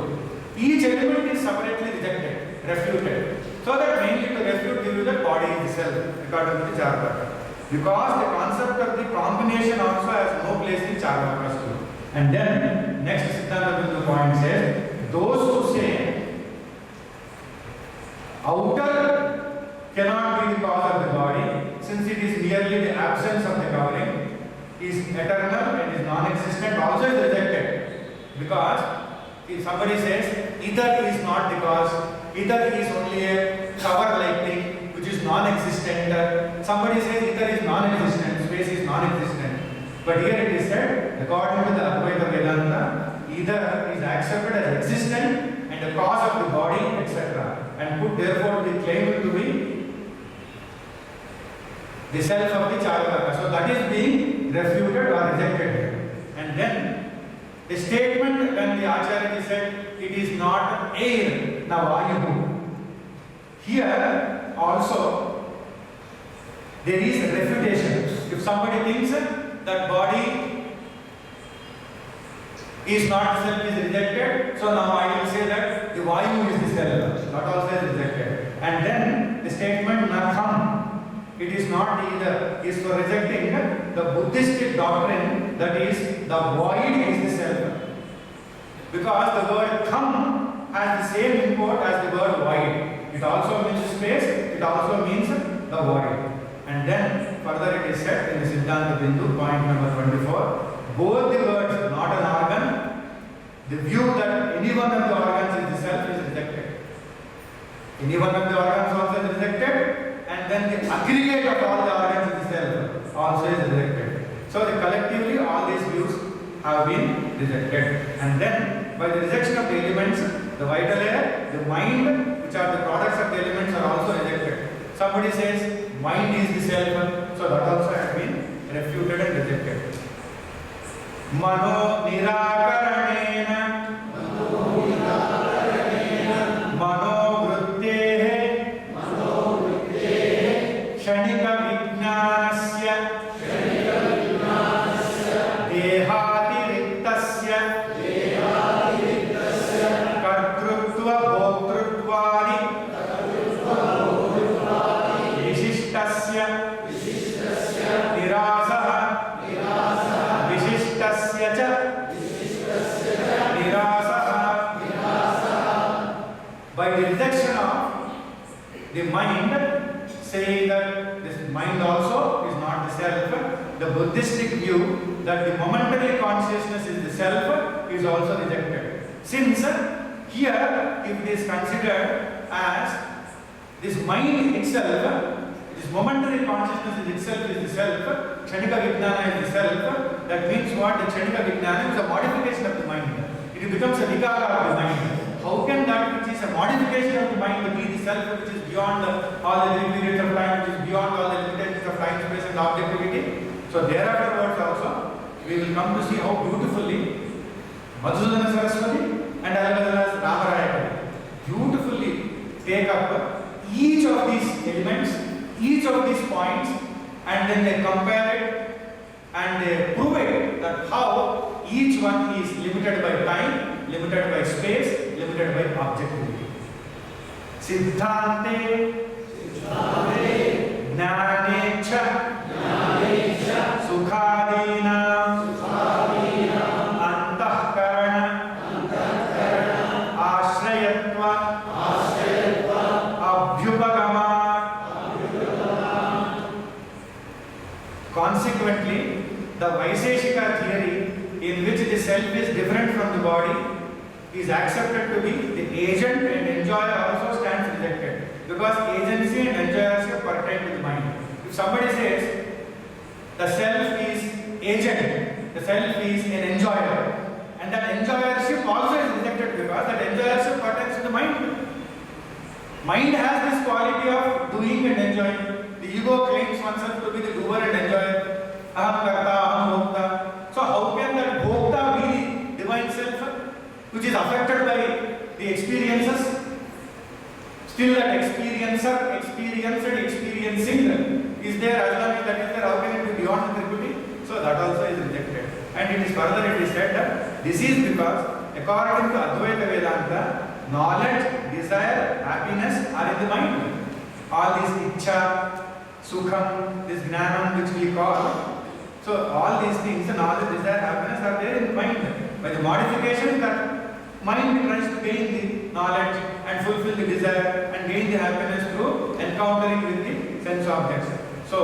Each element is separately rejected, refuted. So that mainly to refute the view that body is the self, according to the Charvaka. Because the concept of the combination also has no place in Charvaka's view. And then next Siddhanta Bindu point says, those who say outer cannot be the cause of the body, since it is merely the absence of the covering, is eternal and is non-existent, also is rejected. Because if somebody says ether is not the cause, ether is only a cover like thing which is is non-existent. Somebody says ether is non-existent, space is non-existent. But here it is said, according to the Advaita Vedanta, ether is accepted as existent and the cause of the body, etc. And could therefore be claimed to be the self of the Charvaka. So that is being refuted or rejected here. And then the statement when the Acharya said it is not air, now vayu. Here also there is a refutation. If somebody thinks that body is not the self, is rejected, so now I will say that the vayu is the self. That also is rejected. And then the statement natham, it is not either, is for rejecting the Buddhistic doctrine that is the void is the self. Because the word kham has the same import as the word void. It also means space, it also means the void. And then further it is said in the Siddhanta Bindu, point number 24, both the words not an organ, the view that any one of the organs is the self is rejected. Any one of the organs also is rejected, and then the aggregate of all the organs is the self also is rejected. So collectively all these views have been rejected. And then by the rejection of the elements, the vital air, the mind, which are the products of the elements, are also rejected. Somebody says mind is the self, so that also has been refuted and rejected. Mano nirakaranena mano vrittehe kshanika vijnanasya dehatiriktasya kartrutva bhoktruttvani visishtasya nirasaha visishtasya cha nirasaha. By the rejection of the mind, saying that this mind also is not the self, the Buddhistic view that the momentary consciousness is the self is also rejected. Since here, if it is considered as this mind itself, this momentary consciousness is itself is the self, Kshanika Vijnana is the self, that means what? The Kshanika Vijnana is a modification of the mind. It becomes a vikara of the mind. How can that which is a modification of the mind be the self which is beyond all the periods of time, which is beyond all the limitations of time, space and objectivity? So thereafterwards also, we will come to see how beautifully Madhusudana Saraswati and as well as Ramaraya beautifully take up each of these elements, each of these points, and then they compare it and they prove it that how each one is limited by time, limited by space, limited by objectivity. Siddhante Jnanecha Sukhadina Antahkarana Ashrayatva Abhyupagama. Consequently, the Vaiseshika theory in which the self is different from the body is accepted to be the agent and enjoyer also stands rejected, because agency and enjoyership pertain to the mind. If somebody says the self is agent, the self is an enjoyer, and that enjoyership also is rejected because that enjoyership pertains to the mind. Mind has this quality of doing and enjoying. The ego claims oneself to be the doer and enjoyer. Aham karta, aham bhokta. So how can that bhokta be the divine self, which is affected by the experiences? Still that experiencer, experiencing is there. As long as that is there, how can it be beyond the Tripiti? So that also is rejected. And it is further it is said that this is because according to Advaita Vedanta, knowledge, desire, happiness are in the mind. All these ichcha, sukham, this gnanam which we call, so all these things, the knowledge, desire, happiness are there in the mind. By the modification that mind tries to gain the knowledge and fulfill the desire and gain the happiness through encountering with the sense objects. So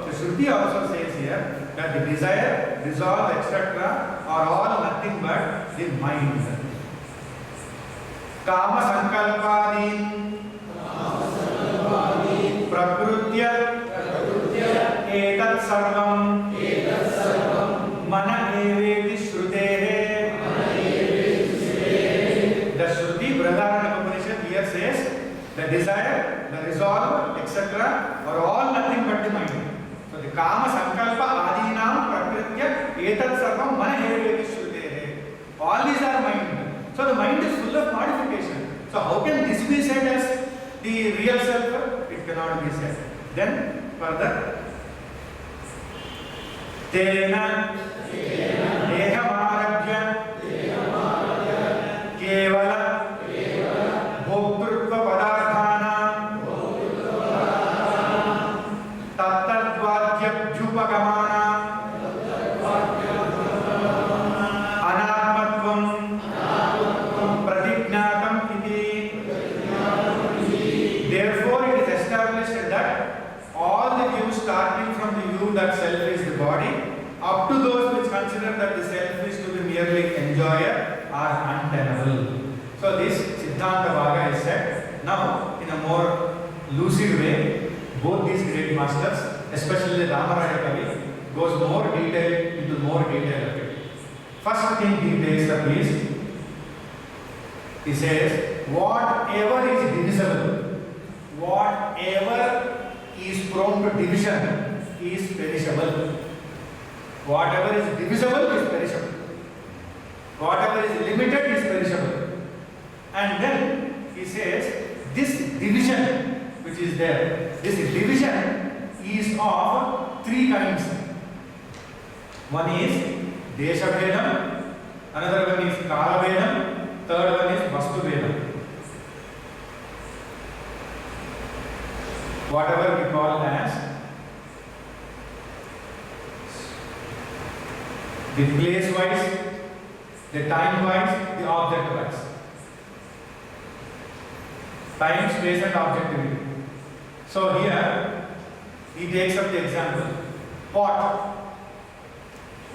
the Shruti also says here that the desire, resolve, etc. are all nothing but the mind. Kama sankalpadi प्रकृत्य एतत् सर्वं मन एवेति श्रुतेः. The Shruti Brihadaranyaka Upanishad here says the desire, the resolve, etc. are all nothing but the mind. So the kama sankalpa adinam prakritya etat sarvam mana eveti shrutehe. All these are mind. So the mind is full of modification. So how can this be said as the real self? It cannot be said. Then further, tena dehamarabhya kevala bhoktrutva padarthanam tattadvadyabhyupagamana anatmatvam pratignatam iti. Therefore it is established that all the views starting from the view that self is the body up to those which consider that the self is to be merely enjoyer are untenable. So this Siddhanta Vaga is said now in a more lucid way. Both these great masters, especially Ramaraya Kavi, goes more detail into more detail of it. First thing he takes up is, he says, whatever is divisible, whatever is prone to division is perishable. Whatever is divisible is perishable. Whatever is limited is perishable. And then he says, this division which is there, this division is of three kinds. One is Desha Vedam, another one is Kala Vedam, third one is Vastu Vedam. Whatever we call as the place wise, the time wise, the object wise. Time, space and objectivity. So here he takes up the example, pot.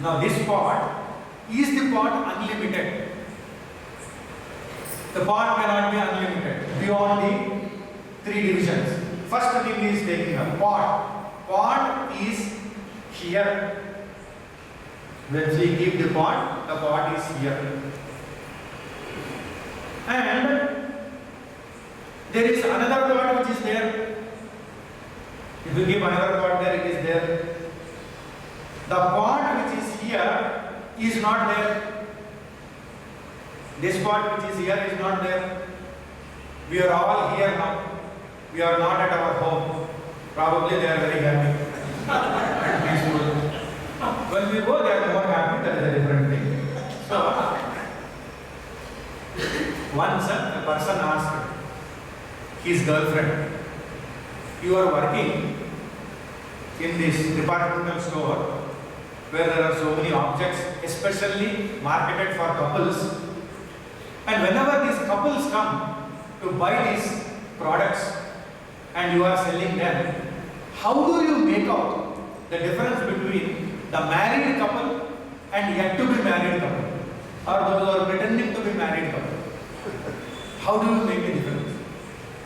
Now this pot, is the pot unlimited? The pot cannot be unlimited beyond the three divisions. First thing he is taking up, pot. Pot is here. When we keep the pot is here. And there is another pot which is there. If you give another pot there, it is there. The pot which is here is not there. This pot which is here is not there. We are all here now. We are not at our home. Probably they are very happy and peaceful. When we go, they are more happy. That is a different thing. So, once a person asked his girlfriend, you are working in this departmental store where there are so many objects, especially marketed for couples, and whenever these couples come to buy these products and you are selling them, how do you make out the difference between the married couple and yet to be married couple, or those who are pretending to be married couple? How do you make the difference?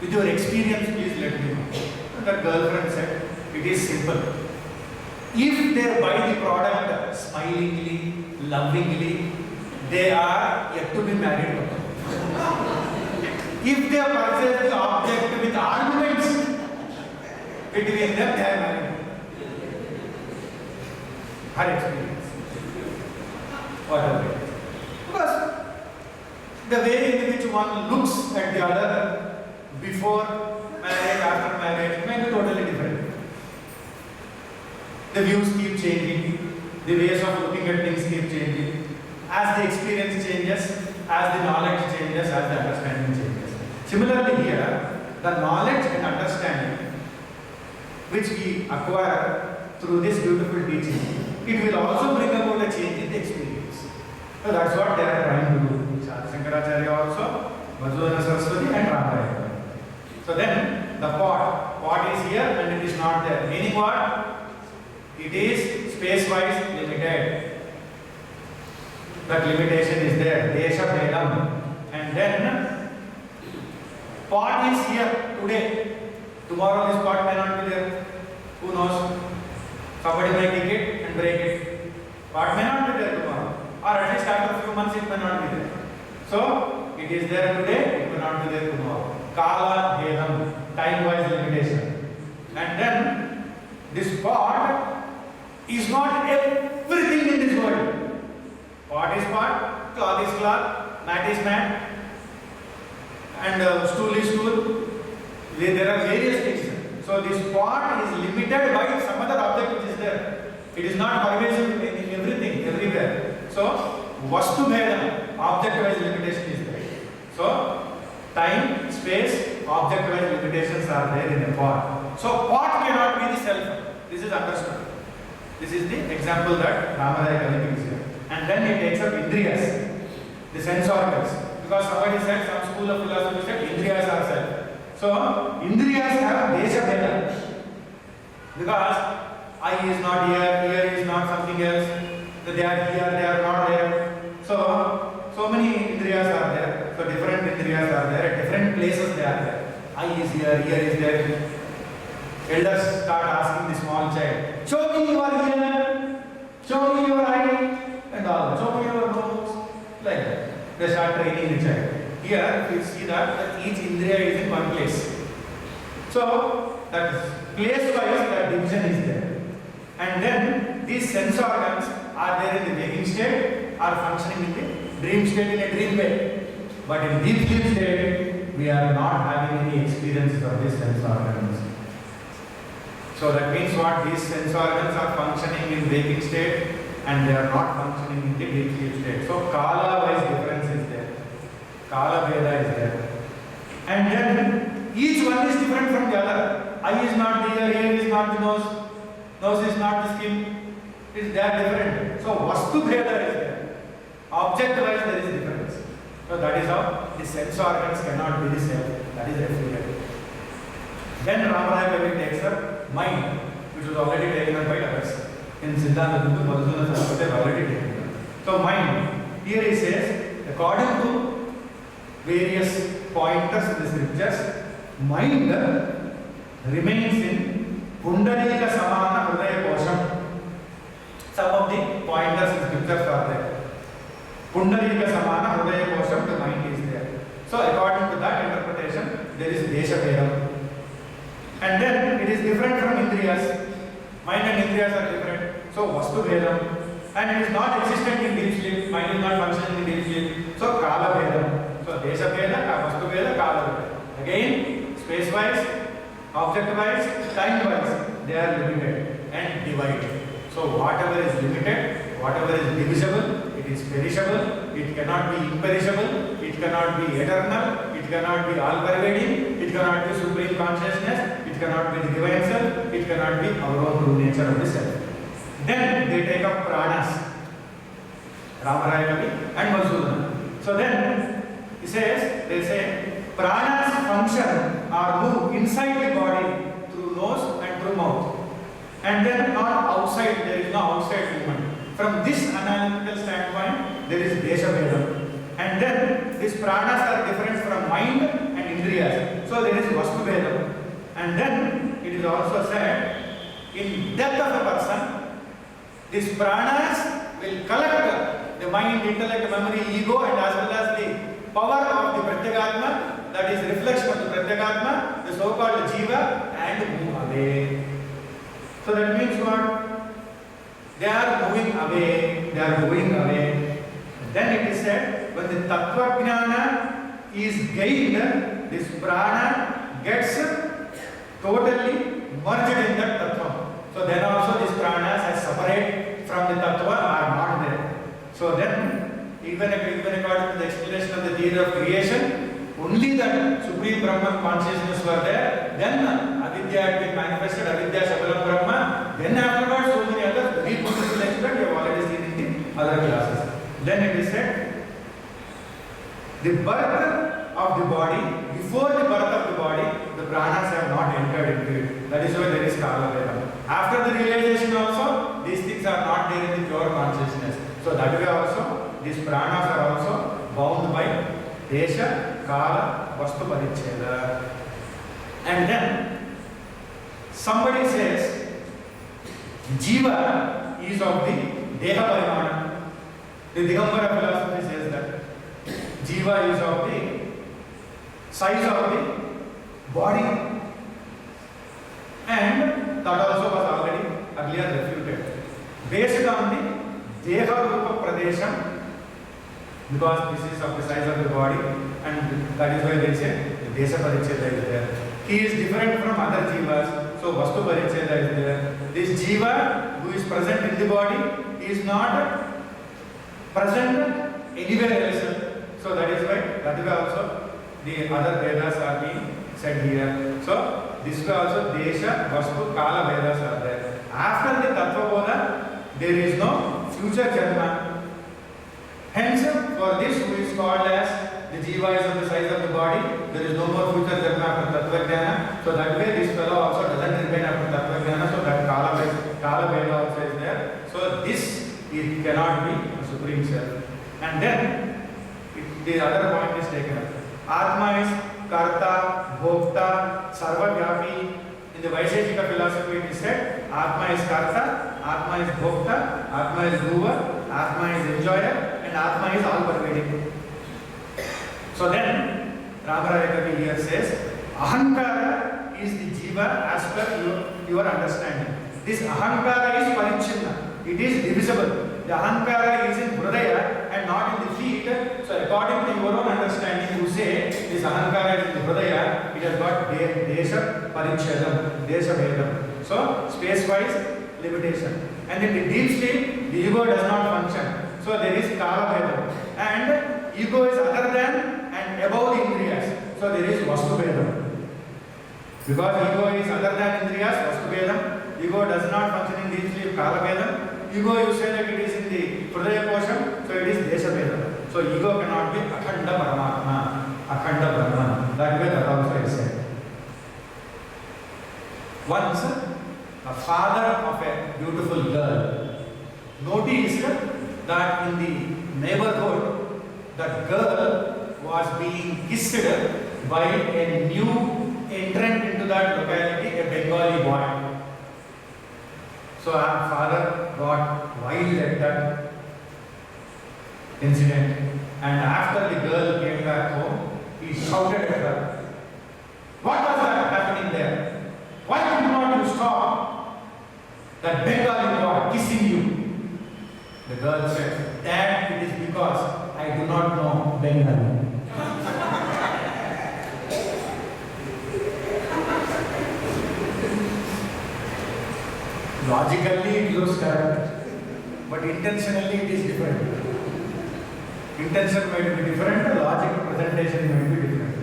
With your experience, please let me know. The girlfriend said, it is simple. If they buy the product smilingly, lovingly, they are yet to be married couple. If they purchase the object with arguments between them, they are married. Her experience. Whatever. Because the way in which one looks at the other before marriage, after marriage, may be totally different. The views keep changing, the ways of looking at things keep changing. As the experience changes, as the knowledge changes, as the understanding changes. Similarly here, the knowledge and understanding which we acquire through this beautiful teaching, it will also bring about a change in the experience. So that's what they are trying to do. Shankaracharya also, Madhusudana Saraswati and Ramaraya. So then the pot is here and it is not there. Meaning what? It is space-wise limited. That limitation is there. Desha Vedam. And then pot is here today. Tomorrow this pot may not be there. Who knows? Somebody may kick it and break it. Pot may not be there tomorrow. Or at least after a few months it may not be there. So, it is there today, it may not be there tomorrow. Kala Bhedam, time-wise limitation. And then, this pot is not everything in this world. Pot is pot, cloth is cloth, mat is mat, and stool is stool. There are various things. So this pot is limited by some other object which is there. It is not pervasive in everything, everywhere. So Vastu Bhedam, object-wise limitation is there. So time, space, object-wise limitations are there in a pot. So pot cannot be the self. This is understood. This is the example that Ramaraya Kavi gives here. And then he takes up Indriyas, the sense organs. Because somebody said, some school of philosophy said, Indriyas are self. So, Indriyas have Desha Bheda. Because eye is not here, ear is not something else. They are here, they are not there. So many Indriyas are there. So, different Indriyas are there. At different places they are there. Eye is here, ear is there. Elders start asking the small child, show me your ear, show me your eye, and all that. Show me your nose. Like that. They start training the child. Here, if you see that each Indriya is in one place. So, that place-wise, that division is there. And then, these sense organs are there in the waking state, are functioning in the dream state in a dream way. But in deep sleep state, we are not having any experiences of these sense organs. So, that means what? These sense organs are functioning in waking state and they are not functioning in the deep sleep state. So, Kala-wise difference is there. Kala Bheda is there. And then each one is different from the other. Eye is not the ear is not the nose, nose is not the skin. They are different. So Vastu Bheda is there. Object wise there is difference. So that is how the sense organs cannot be the same. That is refuted. Then Ramaraya Kavi takes up mind, which was already taken up by others. In Siddhanta Bindu, Madhusudana Saraswati have already taken up. So mind, here he says, according to various pointers in the scriptures, mind remains in Pundalika Samana Hridaya Kosham. Some of the pointers in scriptures are there. Pundalika Samana Hridaya Kosham, the mind is there. So according to that interpretation, there is Desha Bhedam. And then it is different from Indriyas. Mind and Indriyas are different. So Vastu Bhedam. And it is not existent in deep sleep. Mind is not functioning in deep sleep. So Kala Bhedam. So Desha Bheda, Vastu Bheda, Kala Bheda. Again, space wise, object wise, time wise, they are limited and divided. So whatever is limited, whatever is divisible, it is perishable, it cannot be imperishable, it cannot be eternal, it cannot be all-pervading, it cannot be supreme consciousness, it cannot be the divine self, it cannot be our own true nature of the self. Then they take up pranas, Ramaraya Kavi and Madhusudana. So then he says, they say, pranas function or move inside the body through nose and through mouth. And then not outside, there is no outside movement. From this analytical standpoint, there is Desha Bhedam. And then these pranas are different from mind and Indriyas. So there is Vastu Bhedam. And then it is also said, in death of a person, these pranas will collect the mind, intellect, memory, ego, and as well as the power of the Pratyagatma, that is reflection of the Pratyagatma, the so-called Jiva, and move away. So that means what? They are moving away, they are going away. Then it is said, when the Tattva Jnana is gained, this prana gets totally merged in that Tattva. So then also these pranas as separate from the Tattva are not there. So then, even according to the explanation of the theory of creation, only that Supreme Brahman consciousness were there, then Avidya had been manifested, Avidya Sakalam Brahma, then afterwards so many other deep Buddhist experts you have already seen in the other classes. Then it is said, the birth of the body, before the birth of the body, the pranas have not entered into it. That is why there is Kala Bhedam. After the realization also, these things are not there in the pure consciousness. So that way also, these pranas are also bound by Desha, Kala, Vastu Paricheda. And then Somebody says Jiva is of the Deha Parimana. The Digambara philosophy says that Jiva is of the size of the body, and that also was already earlier refuted. Based on the Deha Rupa Pradesham, because this is of the size of the body, and that is why they say the Desha Paricheda is there. He is different from other Jivas, so Vastu Paricheda is there. This Jiva who is present in the body is not present anywhere else. So that is why also the other Vedas are being said here. So this way also Desha, Vastu, Kala Vedas are there. After the Tattva Bodha, there is no future Janma. Hence, for this who is called as the Jiva is of the size of the body, there is no more future Janma after Tattva Jnana. So that way this fellow also doesn't remain after Tattva Jnana, so that Kala Veda also is there. So this, it cannot be a Supreme Self. And then, the other point is taken up. Atma is Karta, Bhokta, Sarvavyapi. In the Vaisheshika philosophy it is said, Atma is Karta, Atma is Bhokta, Atma is Doer, Atma is Enjoyer, and Atma is all pervading. So then, Ramaraya Kavi here says, Ahankara is the Jiva as per your understanding. This Ahankara is Parichinna. It is divisible. The Ahankara is in Hridaya and not in the feet. So according to your own understanding, you say this Ahankara is in the Hridaya, it has got Desha Parichedam, Desha Vedam. So space-wise limitation. And in the deep sleep, the ego does not function. So there is Kala Vedam. And ego is other than and above the Indriyas. So there is Vastu Vedam. Because ego is other than Indriyas, Vastu Vedam. Ego does not function in deep sleep, Kala Vedam. Ego, you say that it is in the Hridaya Kosham, so it is Desha Vedam. So ego cannot be Akhanda Paramatma, Akhanda Brahman. That way that also is said. Once, a father of a beautiful girl noticed that in the neighborhood, that girl was being kissed by a new entrant into that locality, a Bengali boy. So our father got wild at that incident, and after the girl came back home, he shouted at her, "What was that happening there? Why did not you stop that Bengali boy kissing you?" The girl said, "Dad, it is because I do not know Bengali." Logically it looks correct, but intentionally it is different. Intention might be different, logical presentation might be different.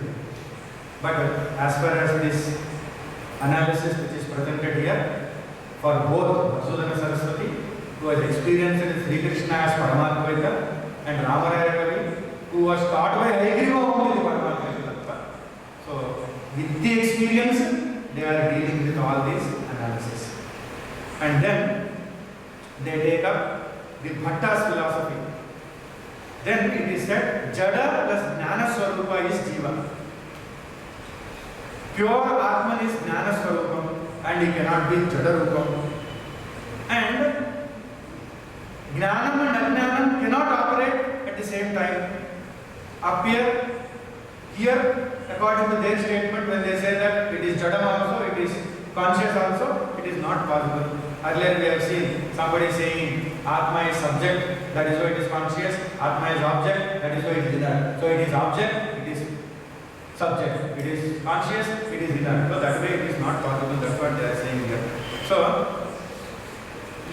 But as far as this analysis which is presented here, for both Vasudhana Saraswati, who has experienced Sri Krishna as Paramatmaika, and Ramaraya Kavi, who was taught by Hayagriva only the Paramatmaika Tattva. So, with the experience, they are dealing with all these analysis. And then they take up the Bhatta's philosophy. Then it is said Jada plus Jnana Swarupa is Jiva. Pure Atman is Jnana Swarupam and he cannot be Jada Rupam. And Jnanam and Ajnanam cannot operate at the same time. Appear here, according to their statement, when they say that it is Jadam also, it is conscious also, it is not possible. Earlier we have seen somebody saying Atma is subject, that is why it is conscious, Atma is object, that is why it is inner. So it is object, it is subject, it is conscious, it is inner. So that way it is not possible, that's what they are saying here. So,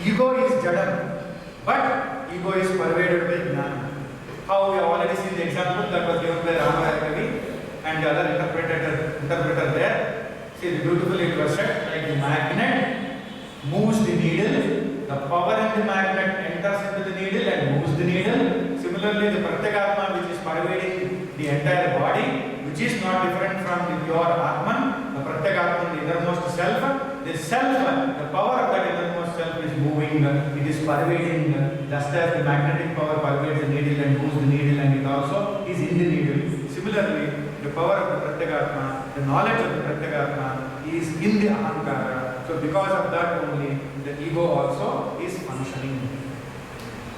ego is Jadam, but ego is pervaded by Jnana. How we have already seen the example that was given by Ramaraya Kavi and the other interpreter there. See, beautifully it was said, like the magnet moves the needle, the power in the magnet enters into the needle and moves the needle. Similarly, the Pratyagatma, which is pervading the entire body, which is not different from the pure Atman, the Pratyagatma, the innermost self, the power of that innermost self is moving, it is pervading, just as the magnetic power pervades the needle and moves the needle, and it also is in the needle. Similarly, the power of the Pratyagatma, the knowledge of the Pratyagatma is in the Ahankara. So because of that only, the ego also is functioning.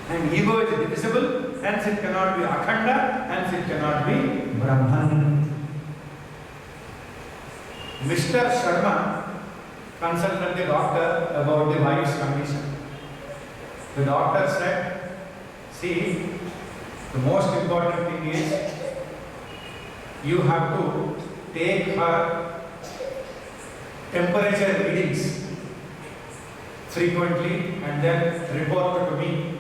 And ego is divisible, hence it cannot be akhanda, hence it cannot be Brahman. Mr. Sharma consulted the doctor about the wife's condition. The doctor said, see, the most important thing is you have to take her temperature readings frequently and then report to me.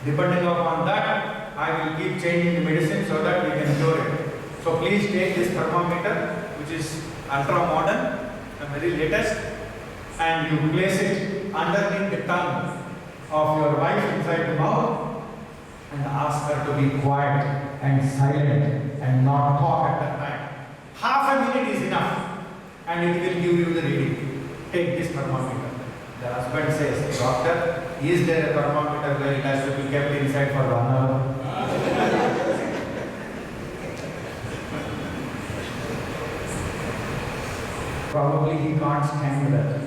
Depending upon that, I will keep changing the medicine so that we can cure it. So please take this thermometer, which is ultra modern and very latest, and you place it underneath the tongue of your wife inside the mouth and ask her to be quiet and silent and not talk at that time. Half a minute is enough and it will give you the reading. Take this thermometer. The husband says, doctor, is there a thermometer where it has to be kept inside for 1 hour? Probably he can't stand that.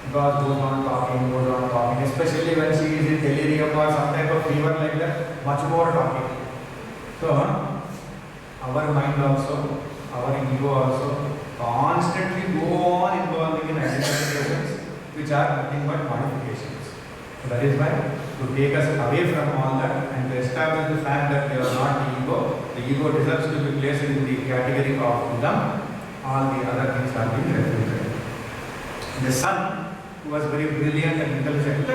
Because goes on talking, especially when she is in delirium or some type of fever like that, much more talking. So, our mind also, our ego also, constantly go on involving in identifications which are nothing but modifications. So that is why to take us away from all that and to establish the fact that they are not the ego deserves to be placed in the category of them, all the other things are being refuted. The son, who was very brilliant and intelligent,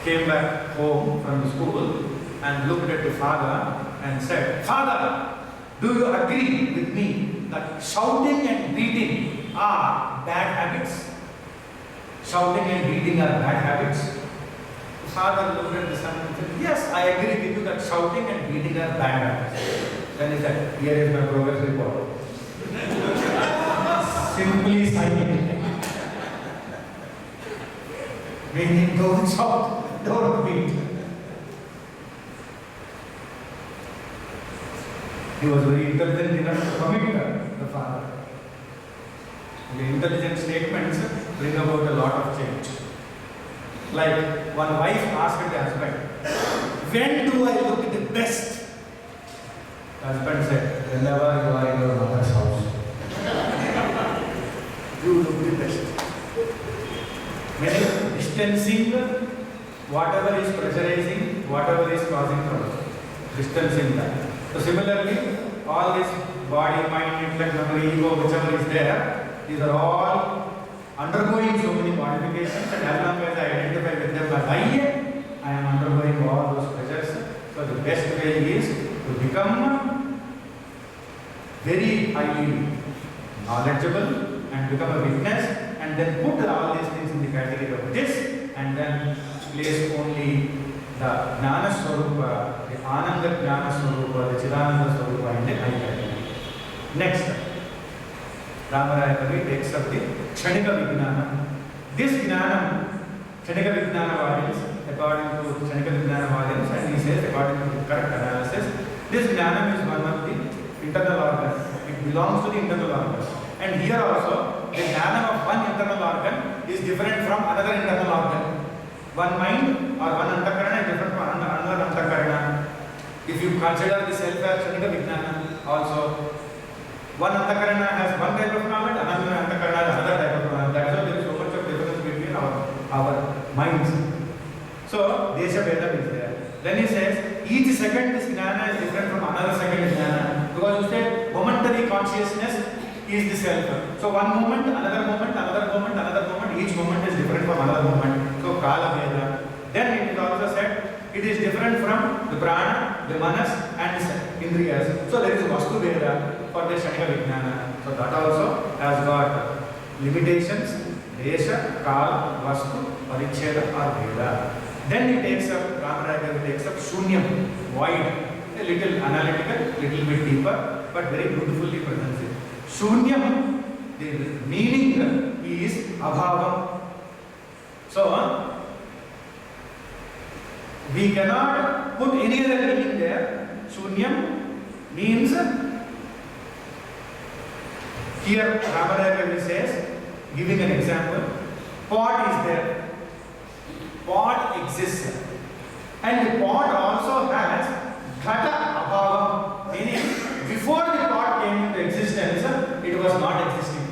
came back home from the school and looked at the father and said, Father, do you agree with me that shouting and beating are bad habits? Shouting and beating are bad habits? The father looked at the son and said, yes, I agree with you that shouting and beating are bad habits. Then he said, here is my progress report. Simply signing. Meaning, don't shout, don't beat. He was very intelligent enough to commit the father. The intelligent statements bring about a lot of change. Like one wife asked the husband, when do I look the best? The husband said, whenever you are in your mother's house, you look the best. Meaning distancing whatever is pressurizing, whatever is causing trouble. Distancing that. So similarly, all this body, mind, intellect, memory, ego, whichever is there, these are all undergoing so many modifications, and as long as I identify with them as I am undergoing all those pressures. So the best way is to become very highly knowledgeable and become a witness, and then put all these things in the category of this, and then place only the Jnana Swarupa, the Ananda Jnana Swarupa, the Chidananda Swarupa in the I category. Next, Ramaraya Kavi takes up the Kshanika Vijnana. This Jnana, Kshanika Vijnana variance, according to Kshanika Vijnana variance, and he says, according to the correct analysis, this Jnana is one of the internal organs. It belongs to the internal organ. And here also, the Jnana of one internal organ is different from another internal organ. One mind or one antakarana is different from another antakarana. If you consider the self as Kshanika Vijnana, also one antakarana has one type of knowledge, another antakarana has another type of knowledge. That's why there is so much of difference between our minds. So, Desha Vedam is there. Then he says, each second this jnana is different from another second jnana. Because you said momentary consciousness is the self. So one moment, another moment, another moment, another moment, each moment is different from another moment. So Kala Veda. Then it is also said, it is different from the prana, the manas and the indriyas. So there is Vastu Veda for the Kshanika Vijnana. So that also has got limitations, Desha, Kala, Vastu, Paricheda or Veda. Then he takes up, Ramaraya takes up Shunyam, void, a little analytical, little bit deeper, but very beautifully presents it. Shunyam, the meaning is Abhavam. So, we cannot put any other meaning there. Shunyam means Here Ramaraya Kavi says, giving an example, pot is there. Pot exists. And the pot also has ghata abhavam, meaning before the pot came into existence, it was not existing.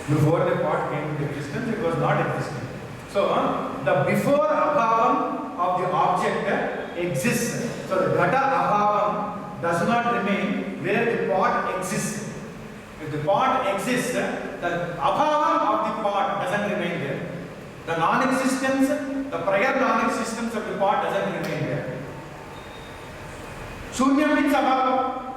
Before the pot came into existence, it was not existing. So, the before abhavam of the object exists. So, the ghata abhavam does not remain where the pot exists. If the pot exists, the abhavam of the pot doesn't remain there. The non-existence, the prior non-existence of the pot doesn't remain there. Shunya means abhavam.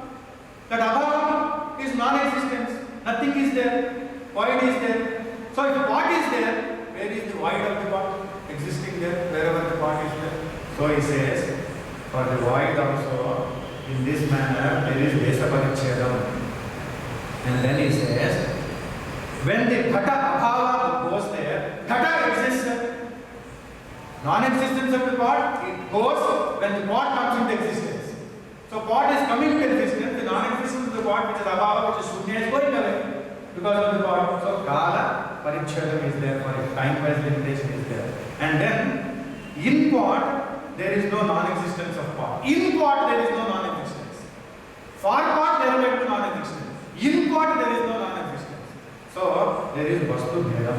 That abhavam is non-existence. Nothing is there. Void is there. So if the pot is there, where is the void of the pot? Existing there, wherever the pot is there. So he says, for the void also, in this manner, there is desa parichedam. And then he says, when the ghata abhava goes there, ghata exists. Non-existence of the pot, it goes when the pot comes into existence. So pot is coming into existence, the non-existence of the pot, which is abhava, which is shunya, is going away because of the pot. So kala parichedam is there, for it, time-wise limitation is there. And then in pot, there is no non-existence of pot. In pot, there is no non-existence. For pot, there will be non-existence. In pot, there is no non-existence. So there is vastu bhedam.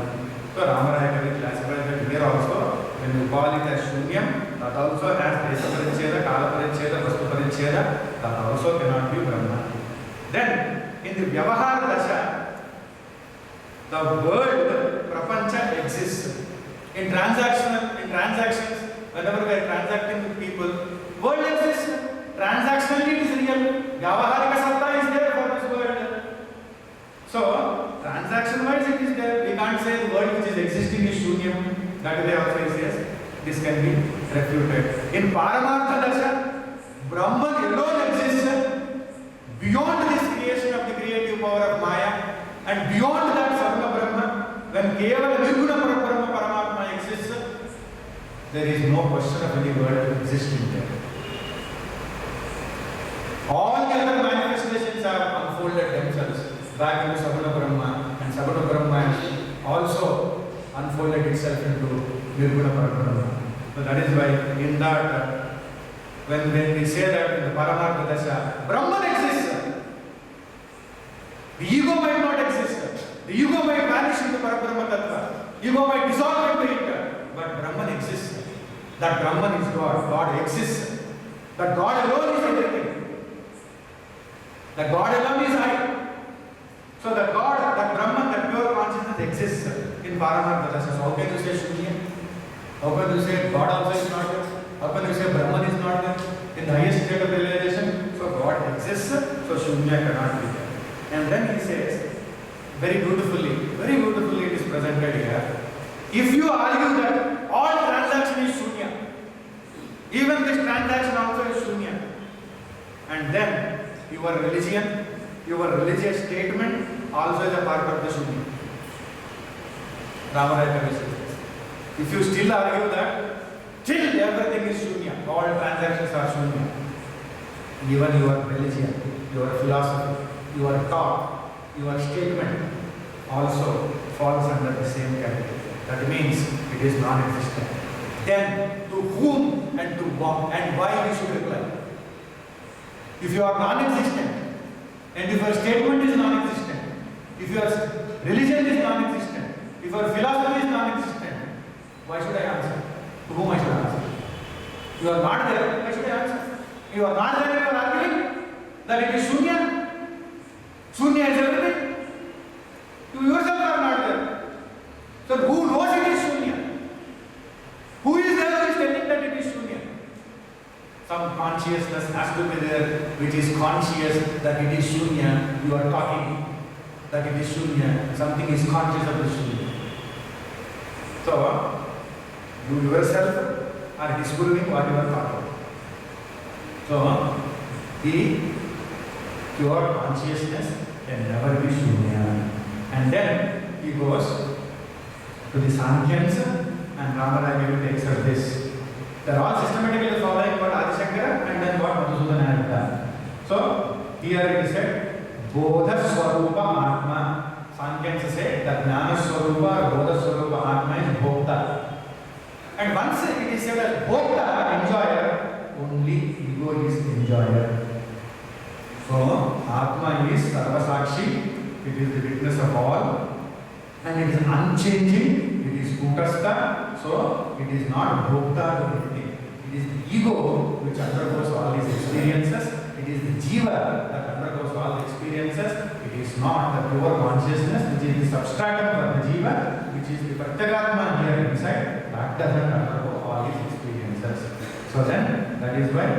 So Ramaraya Kavi classifies that here also, when you call it as shunyam, that also has desa paricheda, kala paricheda, vastu paricheda, that also cannot be Brahma. Then in the Vyavahara Dasha, the world prapancha exists. In transactions, whenever we are transacting with people, world exists. Transactionally it is real. Vyavaharika satta is there for this world. So, transaction wise it is there. We can't say the world which is existing is shunyam. That way also he says, this can be refuted. In Paramartha Dasha, Brahman alone exists beyond this creation of the creative power of Maya, and beyond that Sarva Brahma, when Kevala Nirguna Brahma Paramatma exists, there is no question of any world existing there. All the other manifestations have unfolded themselves back into Sabuna Brahma, and Sabuna Brahma also unfolded itself into Nirguna Brahma. So that is why in that, when we say that in the Paramartha Dasha, Brahman exists. The ego might not exist. The ego might vanish into Parabrahma Tattva. Ego might dissolve into it. But Brahman exists. That Brahman is God. God exists. That God alone is everything. That God alone is I. So that God, that Brahman, that pure consciousness exists in Paramartha Dasha. So how can you say Shunya? How can you say God also is not there? How can you say Brahman is not there? In the highest state of realization, so God exists, so Shunya cannot be there. And then he says, very beautifully it is presented here. If you argue that all transaction is Shunya, even this transaction also is Shunya, and then your religion, your religious statement also is a part of the Shunya. Ramaraya Kavi says this. If you still argue that till everything is Shunya, all transactions are Shunya, even your religion, your philosophy, your thought, your statement also falls under the same category. That means it is non-existent. Then to whom and to what and why we should reply? If you are non-existent, and if your statement is non-existent, if your religion is non-existent, if your philosophy is non-existent, why should I answer? To whom I should answer? You are not there, why should I answer? You are not there, you are arguing that it is Shunya. Shunya is everything. You yourself are not there. So who knows it is Shunya? Who is there who is telling that it is Shunya? Some consciousness has to be there which is conscious that it is Shunya. You are talking that it is Shunya. Something is conscious of the Shunya. So, you yourself are disproving what you are talking. So, the pure consciousness can never be Shunya. And then he goes to the Sankhyans, and Ramaraya Kavi takes up this. They are all systematically following what Adi Shankara and then what Madhusudana had done. So, Here it is said, Bodha Swarupa Atma. Sankhyansa say that Jnana Swarupa, Bodha Swarupa Atma is Bhokta. And once it is said that Bhokta, enjoyer, only ego is enjoyer. So, Atma is Sarvasakshi, it is the witness of all, and it is unchanging, it is Kutastha, so it is not Bhokta to anything. It is the ego which undergoes all these experiences, it is the Jiva that undergoes all the experiences, it is not the pure consciousness which is the substratum for the Jiva, which is the Pratyagatma here inside, that doesn't undergo all these experiences. So then, that is why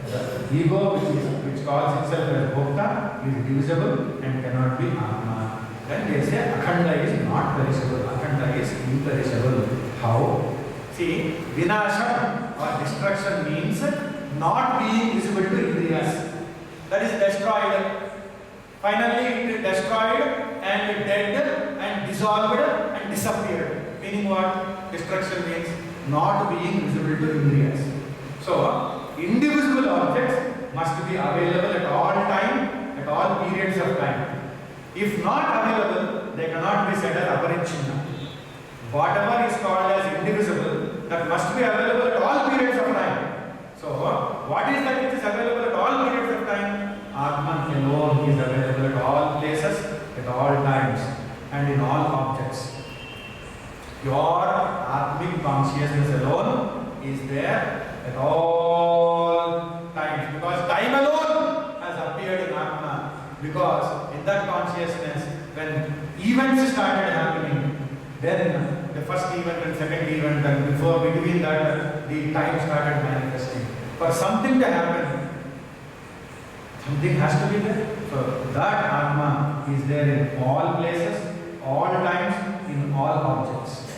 the ego which calls itself as Bhokta is divisible and cannot be Atma. Then they say Akhanda is not perishable, Akhanda is imperishable. How? See, Vinasham or destruction means not being visible to Indriyas. That is destroyed. Finally it is destroyed and dead and dissolved and disappeared. Meaning what? Destruction means not being visible to Indriyas. So, indivisible objects must be available at all time, at all periods of time. If not available, they cannot be said as aparichinna. Whatever is called as indivisible, that must be available at all periods of time. So, what is that which is available at all periods of time? Atman alone is available at all places, at all times, and in all objects. Your Atmic consciousness alone is there at all times, because time alone has appeared in Atma. Because in that consciousness, when events started happening, then the first event and second event, and before between that, the time started manifesting. For something to happen, something has to be there. So that Atma is there in all places, all times, in all objects.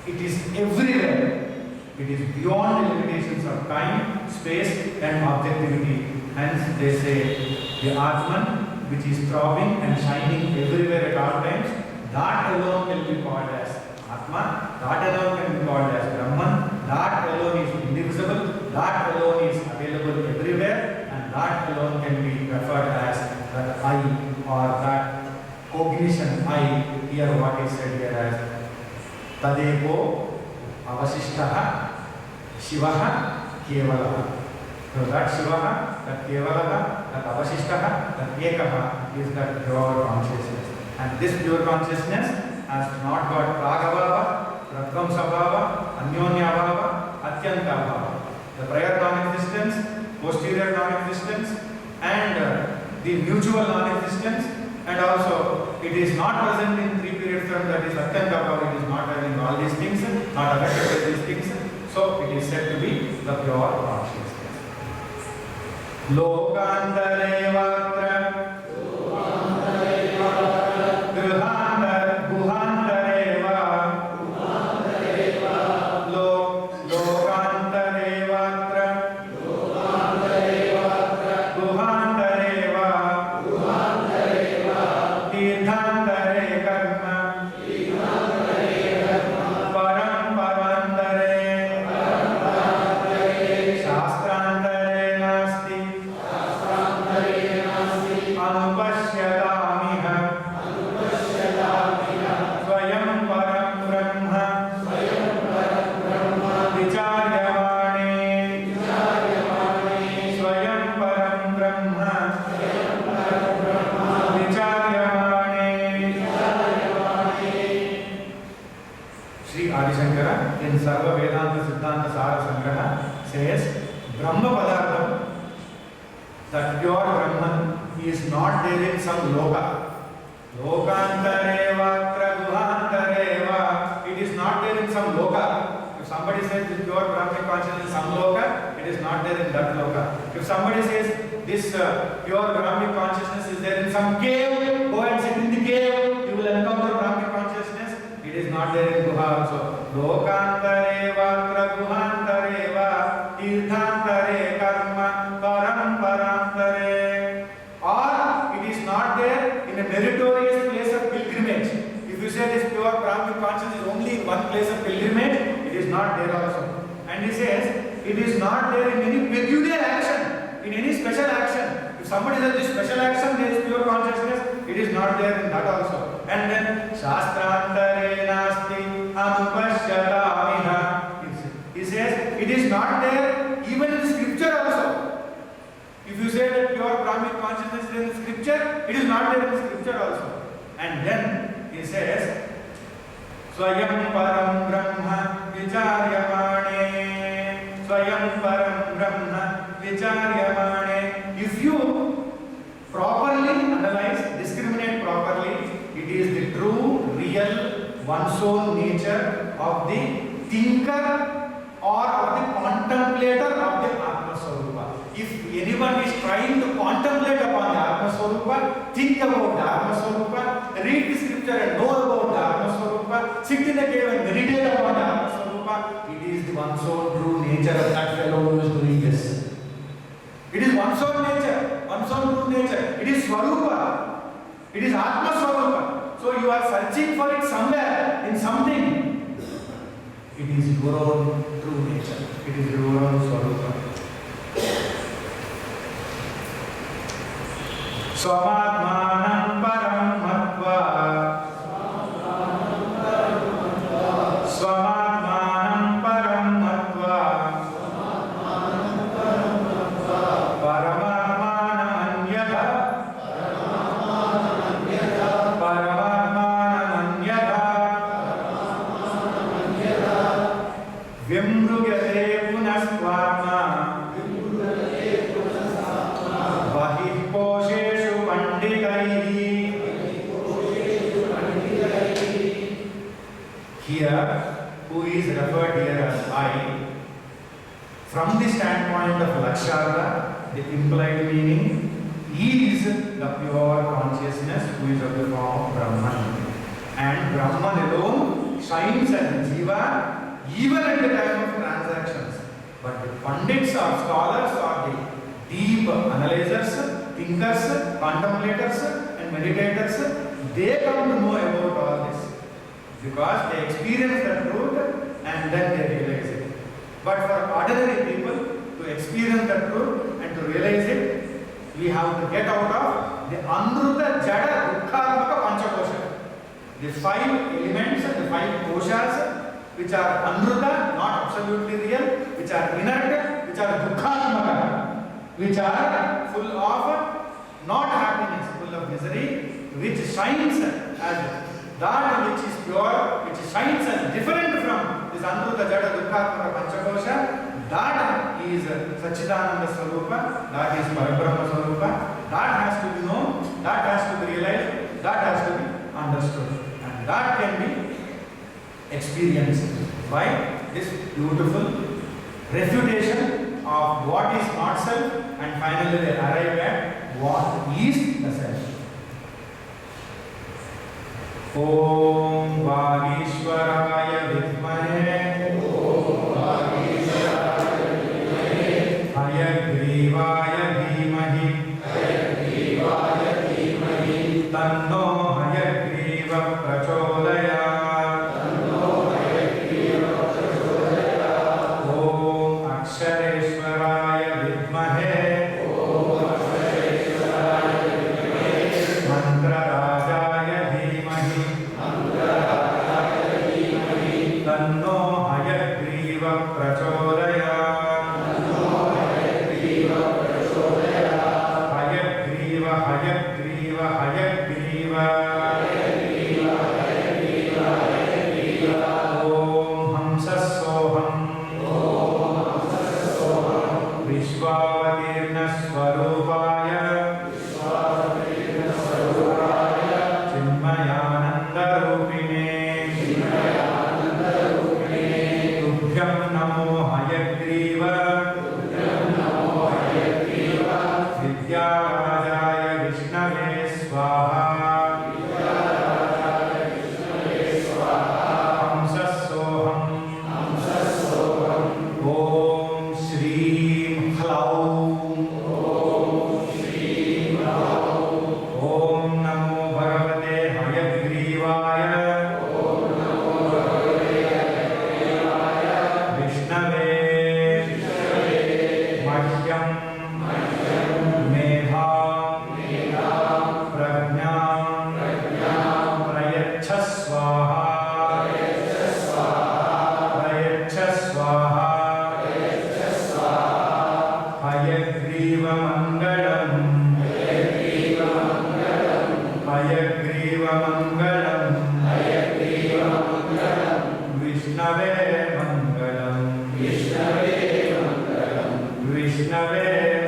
It is everywhere. It is beyond the limitations of time, space and objectivity. Hence they say the Atman which is throbbing and shining everywhere at all times, that alone can be called as Atma, that alone can be called as Brahman, that alone is indivisible, that alone is available everywhere, and that alone can be referred as that I or that cognition I. Here what is said here as Tadevo Avasishtaha Shivaha Kevalaha. So that Shivaha, that Kevalaha, that Avashishtaha, that Ekaha is that pure consciousness. And this pure consciousness has not got Pragabhava, Pradvamsabhava, Anyonyabhava, Atyantabhava. The prior non-existence, posterior non-existence, and the mutual non-existence, and also it is not present in three period term, that is Atyantabhava, it is not having all these things, not affected by these things. So it is said to be the pure consciousness. Lokantare vatra that pure Brahman is not there in some loka. Lokantare vatra guhantare. It is not there in some loka. If somebody says this pure Brahman consciousness is some loka, it is not there in that loka. If somebody says this pure Brahman consciousness is there in some cave, go and sit in the cave, you will encounter Brahman consciousness. It is not there in Guha also. Lokantare vatra guhantare va tirthantare karma paramparantare. Or it is not there in a meritorious place of pilgrimage. If you say this pure Brahman consciousness is only in one place of pilgrimage, it is not there also. And he says it is not there in any peculiar action, in any special action. If somebody says this special action, there is pure consciousness, it is not there in that also. And then Shastrantare nasti anupashyatamiha. He says it is not there even in scripture also. If you say that pure Brahmic consciousness is in scripture, it is not there in scripture also. And then he says Swayam param brahma vicharyamane. Swayam param brahma vicharyamane. If you properly analyze, discriminate properly, it is the true, real, one's own nature of the thinker or of the contemplator of the Atma Swarupa. If anyone is trying to contemplate upon the Atma Swarupa, think about the Atma Swarupa, read the scripture and know about the Atma Swarupa, sit in a cave and meditate upon the Atma Swarupa, it is the one's own true nature of that fellow who is doing this. It is one's own nature, one's own true nature. It is Swarupa. It is Atma Swarupa. So you are searching for it somewhere, in something. It is your own true nature. It is your own Swarupa. Swamatmanam param matva. Swamatmanam param matva. Paramatmanam anyatha. Paramatmanam anyatha. Vimrugyate punastvama. Vahih posheshu panditaihi. Here, who is referred here as I, from the standpoint of Lakshara, the implied meaning is the pure consciousness who is of the form of Brahman. And Brahman alone shines as Jiva even at the time of transactions. But the Pandits or scholars or the deep analyzers, thinkers, contemplators and meditators, they come to know about all this. Because they experience the truth and then they realize it. But for ordinary people to experience the truth and to realize it, we have to get out of the Anruta Jada Dukkarmaka Panchakosha. The 5 elements and the 5 koshas which are Anruta, not absolutely real, which are inert, which are Dukkarmaka, which are full of not happiness, full of misery, which shines as that which is pure, which shines as different from this Anruta Jada Dukkarmaka Panchakosha, that is Satchidananda Swarupa, that is Parabrahma Swarupa, that has to be known, that has to be realized, that has to be understood. And that can be experienced by this beautiful refutation of what is not self, and finally they arrive at what is the self. Om Vagishwaraya Vidmahe Hayagrivaya Dhimahi Tanno Hayagriva Prachodayat. Om Akshareshwaraya Vidmahe Mantra Rajaya Dhimahi Tanno Hayagriva Prachodayat. Hayagriva Hayagriva Hayagriva Om Hamsasoham Vishwavatirna Swarupaya Chinmayananda Rupine Tubhyam Namo विष्णवे मंगलम विष्णवे मंगलम विष्णवे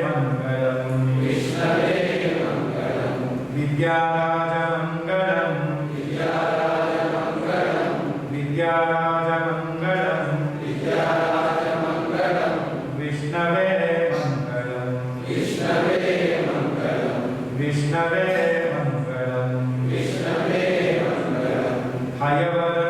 मंगलम विष्णवे मंगलम विद्याराज मंगलम विद्याराज मंगलम विद्याराज मंगलम विद्याराज मंगलम विष्णवे मंगलम विष्णवे मंगलम विष्णवे मंगलम विष्णवे मंगलम हयवद